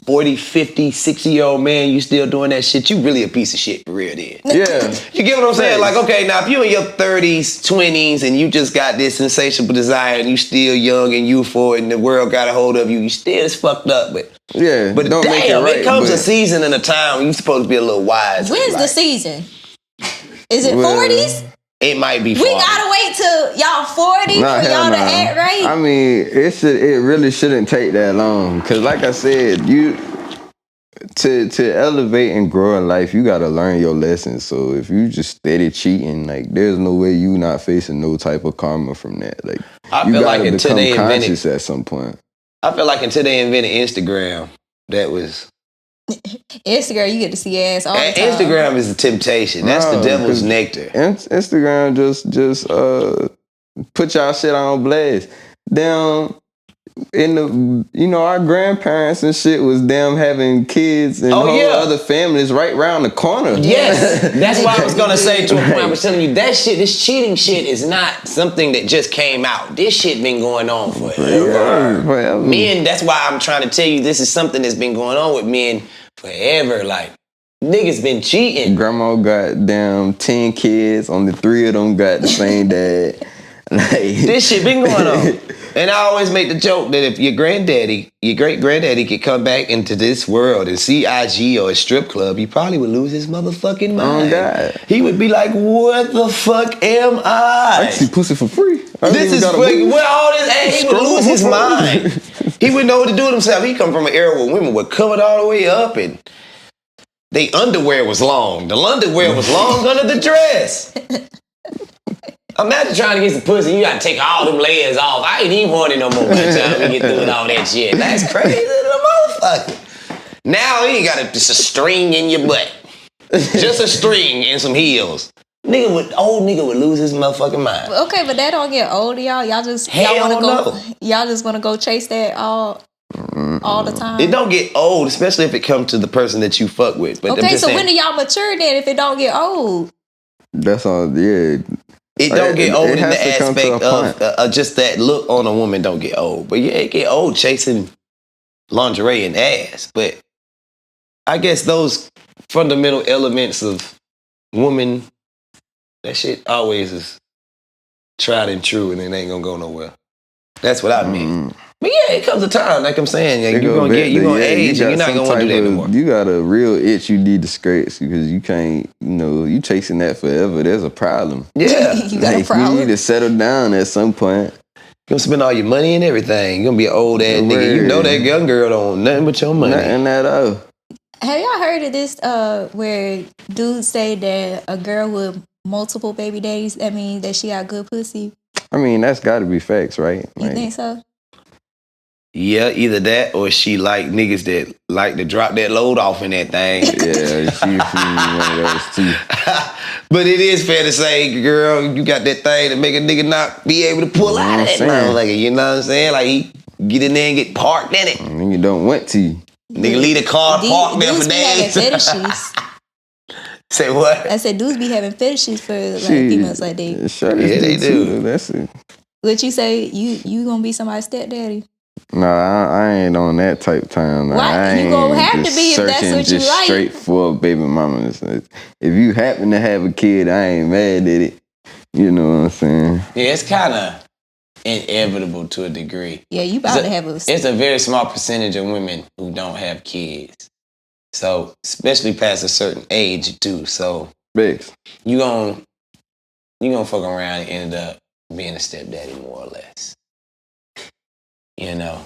40, 50, 60-year-old man, you still doing that shit, you really a piece of shit for real then. Yeah. You get what I'm saying? Thanks. Like, okay, now if you in your 30s, 20s, and you just got this insatiable desire and you still young and youthful and the world got a hold of you, you still is fucked up. But Don't damn, make it right. it comes a season and a time when you supposed to be a little wise. When's the season? Is it Well, 40s? It might be 40. We gotta wait till y'all 40 for y'all to act right. I mean, it really shouldn't take that long. Cause like I said, you to elevate and grow in life, you gotta learn your lessons. So if you just steady cheating, like there's no way you not facing no type of karma from that. Like I you feel gotta like until become they conscious invented, at some point. I feel like until they invented Instagram, that was Instagram, you get to see ass all the time. Instagram is a temptation. That's the devil's 'cause nectar. Instagram just put y'all shit on blast. Damn, in the, you know, our grandparents and shit was them having kids and whole other families right around the corner. Yes, that's why I was gonna say to a point. I was telling you that shit, this cheating shit is not something that just came out. This shit been going on forever. Men, that's why I'm trying to tell you this is something that's been going on with men forever. Like niggas been cheating. Grandma got damn 10 kids. Only 3 of them got the same dad. Like this shit been going on. And I always make the joke that if your granddaddy, your great granddaddy could come back into this world and see IG or a strip club, he probably would lose his motherfucking mind. Oh God. He would be like, what the fuck am I? I see pussy for free. This is fucking, where all this at? He would lose his mind. He wouldn't know what to do with himself. He come from an era where women were covered all the way up and they underwear was long. The underwear was long under the dress. Imagine trying to get some pussy, you gotta take all them layers off. I ain't even horny no more by the time we get through with all that shit. That's crazy to the motherfucker. Now you ain't got just a string in your butt. Just a string and some heels. Old nigga would lose his motherfucking mind. Okay, but that don't get old, y'all. Y'all just wanna go chase that all the time. It don't get old, especially if it comes to the person that you fuck with. But okay, so when do y'all mature then if it don't get old? That's all, yeah. It don't get old in the aspect of just that look on a woman don't get old. But yeah, it get old chasing lingerie and ass. But I guess those fundamental elements of woman, that shit always is tried and true and it ain't gonna go nowhere. That's what I mean. But yeah, it comes a time, like I'm saying, you're gonna age and you're not gonna want to do that anymore. You got a real itch you need to scratch because you can't, you know, you chasing that forever. There's a problem. Yeah. You got a problem. You need to settle down at some point. You're gonna spend all your money and everything. You're gonna be an old ass nigga. You know that young girl don't want nothing but your money. Nothing at all. Have y'all heard of this where dudes say that a girl with multiple baby daddies, that means that she got good pussy? I mean, that's gotta be facts, right? You think so? Yeah, either that or she like niggas that like to drop that load off in that thing. Yeah, she one of those too. But it is fair to say, girl, you got that thing to make a nigga not be able to pull out of that motherfucker. You know what I'm saying? Like he get in there and get parked in it. Nigga don't want to. Nigga leave the car parked there for days. Fetishes. Say what? I said dudes be having fetishes for like females like they. Sure, yeah, they do. That's it. What you say? You gonna be somebody's stepdaddy? No, I ain't on that type time. Why? I You gonna ain't have to be if that's searching what you just like. straight for baby mamas. If you happen to have a kid, I ain't mad at it. You know what I'm saying? Yeah, it's kind of inevitable to a degree. Yeah, you about to have a. It's a very small percentage of women who don't have kids. So, especially past a certain age too. So, Biggs. you gonna fuck around and end up being a stepdaddy more or less. You know.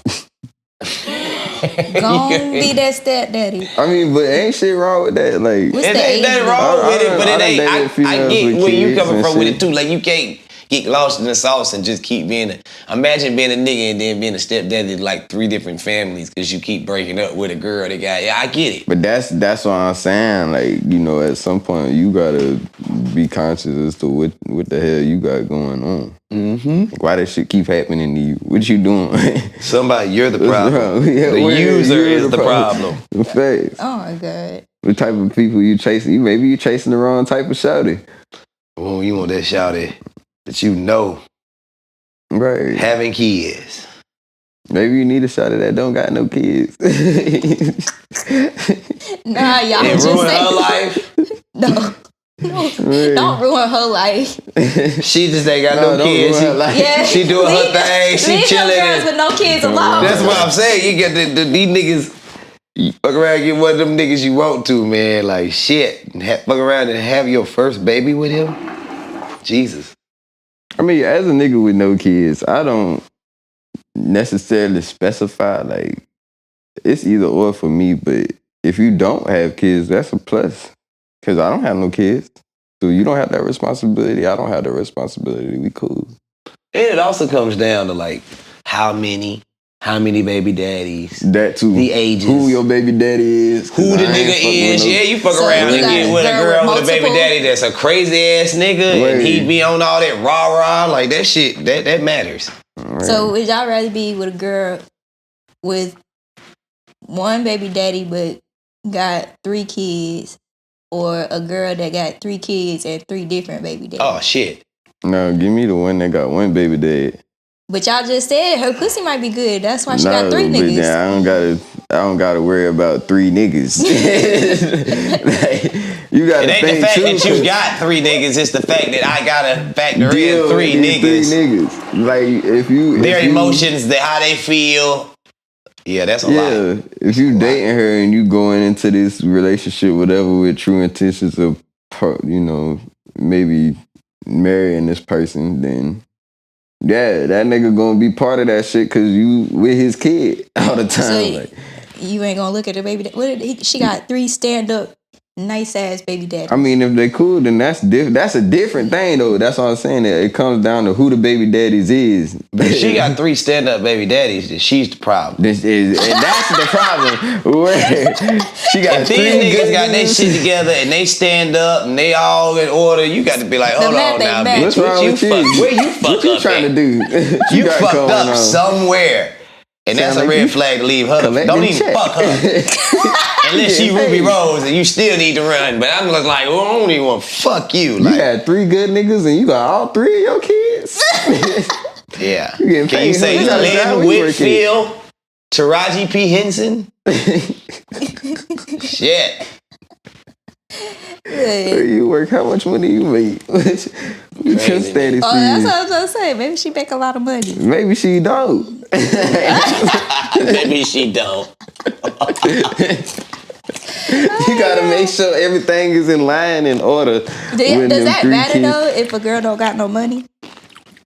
Gon' be that stepdaddy. I mean, but ain't shit wrong with that. Like, What's It the ain't age nothing limit? wrong with it, but I it done ain't. dated I females get with where you kids coming and from with shit. it too. Like you can't get lost in the sauce and just keep being a. Imagine being a nigga and then being a stepdaddy to like 3 different families because you keep breaking up with a girl that got. Yeah, I get it. But that's what I'm saying. Like, you know, at some point you gotta be conscious as to what the hell you got going on. Mm-hmm. Why that shit keep happening to you? What you doing? Somebody, you're the What's problem. wrong? Yeah, The user you're is the problem. Facts. Oh my god. What type of people you chasing? Maybe you chasing the wrong type of shawty. Oh, you want that shouty that you know Right. having kids. Maybe you need a shawty that don't got no kids. Nah, y'all And just ruin say her life. no. Right. Don't ruin her life. She just ain't got no don't kids. ruin her She, life. Yeah, she doing her thing. She leave chilling. them girls And with no kids alone. that's what I'm saying. You get these niggas. You fuck around and get one of them niggas you want to, man. Like shit. Fuck around and have your first baby with him. Jesus. I mean, as a nigga with no kids, I don't necessarily specify, like, it's either or for me, but if you don't have kids, that's a plus. Because I don't have no kids. So you don't have that responsibility. I don't have that responsibility. We cool. And it also comes down to like how many baby daddies, That too. the ages, Who your baby daddy is. who the nigga is. Yeah, you fuck So around you and got get a with a girl girl with with a baby multiple- daddy that's a crazy ass nigga, Right. and he be on all that rah-rah. Like that shit, that matters. Right. So would y'all rather be with a girl with one baby daddy but got 3 kids, or a girl that got 3 kids and 3 different baby daddies? Oh shit. No, give me the one that got one baby dad. But y'all just said her pussy might be good. That's why she got 3 but niggas. then I don't gotta worry about 3 niggas. Like, you gotta It ain't the think fact too, that you got 3 niggas, it's the fact that I gotta factor deal in 3 with these niggas. 3 niggas. Like, if you Their if you- emotions, how they feel. Yeah, that's a lot. Yeah, if you dating her and you going into this relationship, whatever, with true intentions of, you know, maybe marrying this person, then yeah, that nigga gonna be part of that shit because you with his kid all the time. So like, you ain't gonna look at her baby daddy. What did she got 3 stand up, nice ass baby daddies. I mean, if they cool, then that's a different thing though. That's all I'm saying. That it comes down to who the baby daddies is. If she got 3 stand-up baby daddies, then she's the problem. And that's the problem. Where she got If these 3 niggas good got their niggas. shit together and they stand up and they all in order, you got to be like, hold math on ain't now, math. bitch. What's wrong with you? Where you fuck What you up trying at? to do? What You got fucked going up on? somewhere. And that's Sound a like red you flag to leave her. Don't collecting even check. fuck her. Unless she Getting Ruby paid. Rose and you still need to run. But I'm just like, well, I don't even want to fuck you. You Like, had 3 good niggas and you got all 3 of your kids. yeah. You getting Can you paid, say huh? You got a job, Lynn where you Whitfield, Taraji P. Henson? Shit. Where you work? How much money you make? What's your Crazy. status? Oh, that's is? what I was gonna say. Maybe she make a lot of money. Maybe she don't. Maybe she don't. You gotta make sure everything is in line, in order. Does that matter though if a girl don't got no money?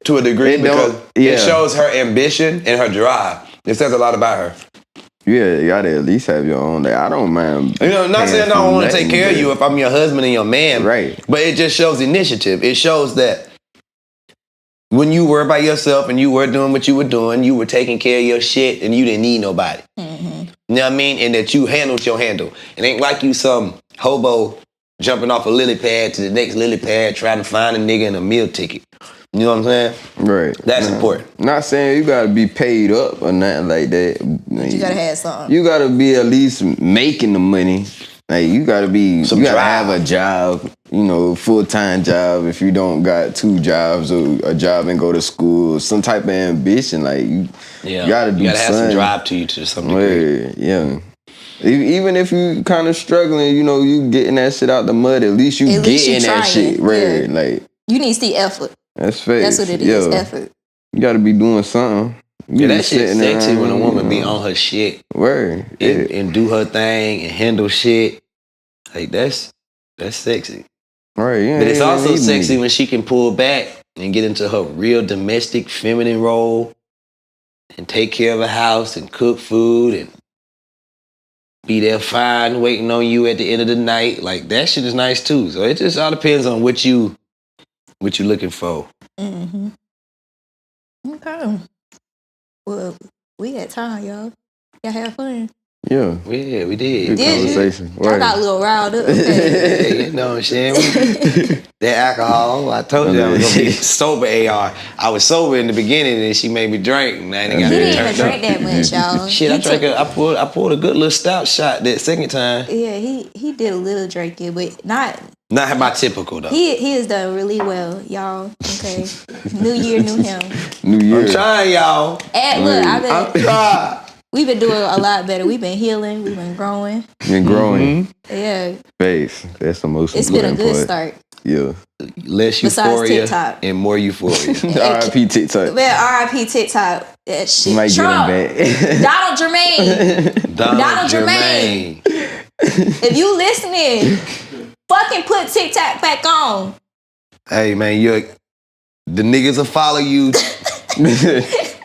To a degree, It because don't- yeah. it shows her ambition and her drive. It says a lot about her. Yeah, you gotta at least have your own. I don't mind. You know, not paying saying I for don't want to nothing, take care of but- you if I'm your husband and your man. Right. But it just shows initiative. It shows that when you were by yourself and you were doing what you were doing, you were taking care of your shit and you didn't need nobody. Mm-hmm. You know what I mean? And that you handled your handle. It ain't like you some hobo jumping off a lily pad to the next lily pad trying to find a nigga and a meal ticket. You know what I'm saying? Right. That's important. Not saying you gotta be paid up or nothing like that. You gotta have something. You gotta be at least making the money. Like, you gotta be. Some you gotta drive. have a job. You know, full-time job. If you don't got 2 jobs or a job and go to school, some type of ambition. Like, you gotta do You gotta have some something. drive to you to some degree. Yeah. Even if you kind of struggling, you know, you getting that shit out the mud. At least you At least you getting that trying, shit. Right. yeah. Like, You need to see effort. that's fake. That's what it is. Effort. You gotta be doing something. You Yeah, that just shit's sitting sexy when a around, woman be you know. on her shit Word. and do her thing and handle shit. Like that's sexy. Right, yeah. But it's yeah, also need sexy me. when she can pull back and get into her real domestic feminine role and take care of a house and cook food and be there fine, waiting on you at the end of the night. Like that shit is nice too. So it just all depends on what you looking for. Mm-hmm. Okay. Well, we had time, y'all. Y'all have fun. Yeah. Yeah, we did. Good conversation. I got a little riled up. Okay. Yeah, you know what I'm saying? That alcohol, I told you I was going to be sober AR. I was sober in the beginning and she made me drink. And I He didn't even drink that much, y'all. Shit, I poured a good little stout shot that second time. Yeah, he did a little drinking, but not my typical though. He has done really well, y'all. Okay. New year, new him. New year. I'm trying, y'all. And look, I'm trying. We've been doing a lot better. We've been healing. We've been growing. Been growing. Mm-hmm. Yeah. Faith. That's the most It's important been a good part. start. Yeah. Less Besides euphoria TikTok. and more euphoria. R.I.P. TikTok. Man, R.I.P. TikTok. That shit. Might Trump. get him back. Donald Jermaine. Donald Jermaine. If you listening, fucking put TikTok back on. Hey, man, the niggas will follow you.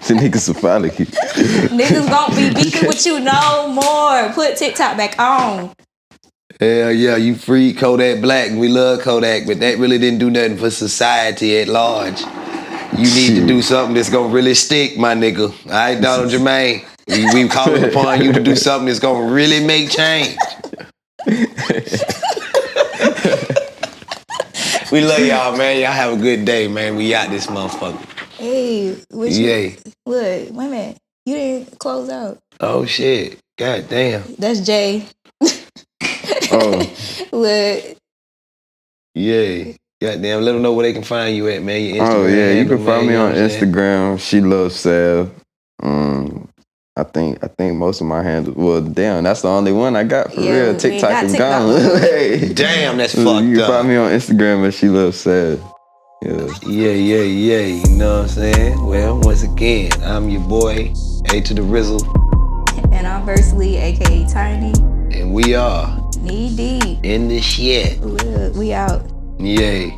The niggas will follow you. Niggas gon' be beefing with you no more. Put TikTok back on. Hell yeah, you free Kodak Black. We love Kodak, but that really didn't do nothing for society at large. You need to do something that's gonna really stick, my nigga. All right, Donald Jermaine. We calling upon you to do something that's gonna really make change. We love y'all, man. Y'all have a good day, man. We out this motherfucker. Hey, what Yay. Look, wait a minute. You didn't close out. Oh shit. God damn. That's Jay. Oh. Look. Yeah. Goddamn, let them know where they can find you at, man. Your Instagram. Oh yeah, you handle, can find man, me you know on what I'm saying? Instagram. She loves Sav. I think most of my handles. Well, damn, that's the only one I got for Yeah, real. TikTok is gone. Hey. Damn, that's You fucked can up. find me on Instagram and She Loves Sav. Yeah. Yeah. You know what I'm saying? Well, once again, I'm your boy, A to the Rizzle. And I'm Versely, aka Tiny. And we are Knee deep. in the shit. Look, we out. Yay.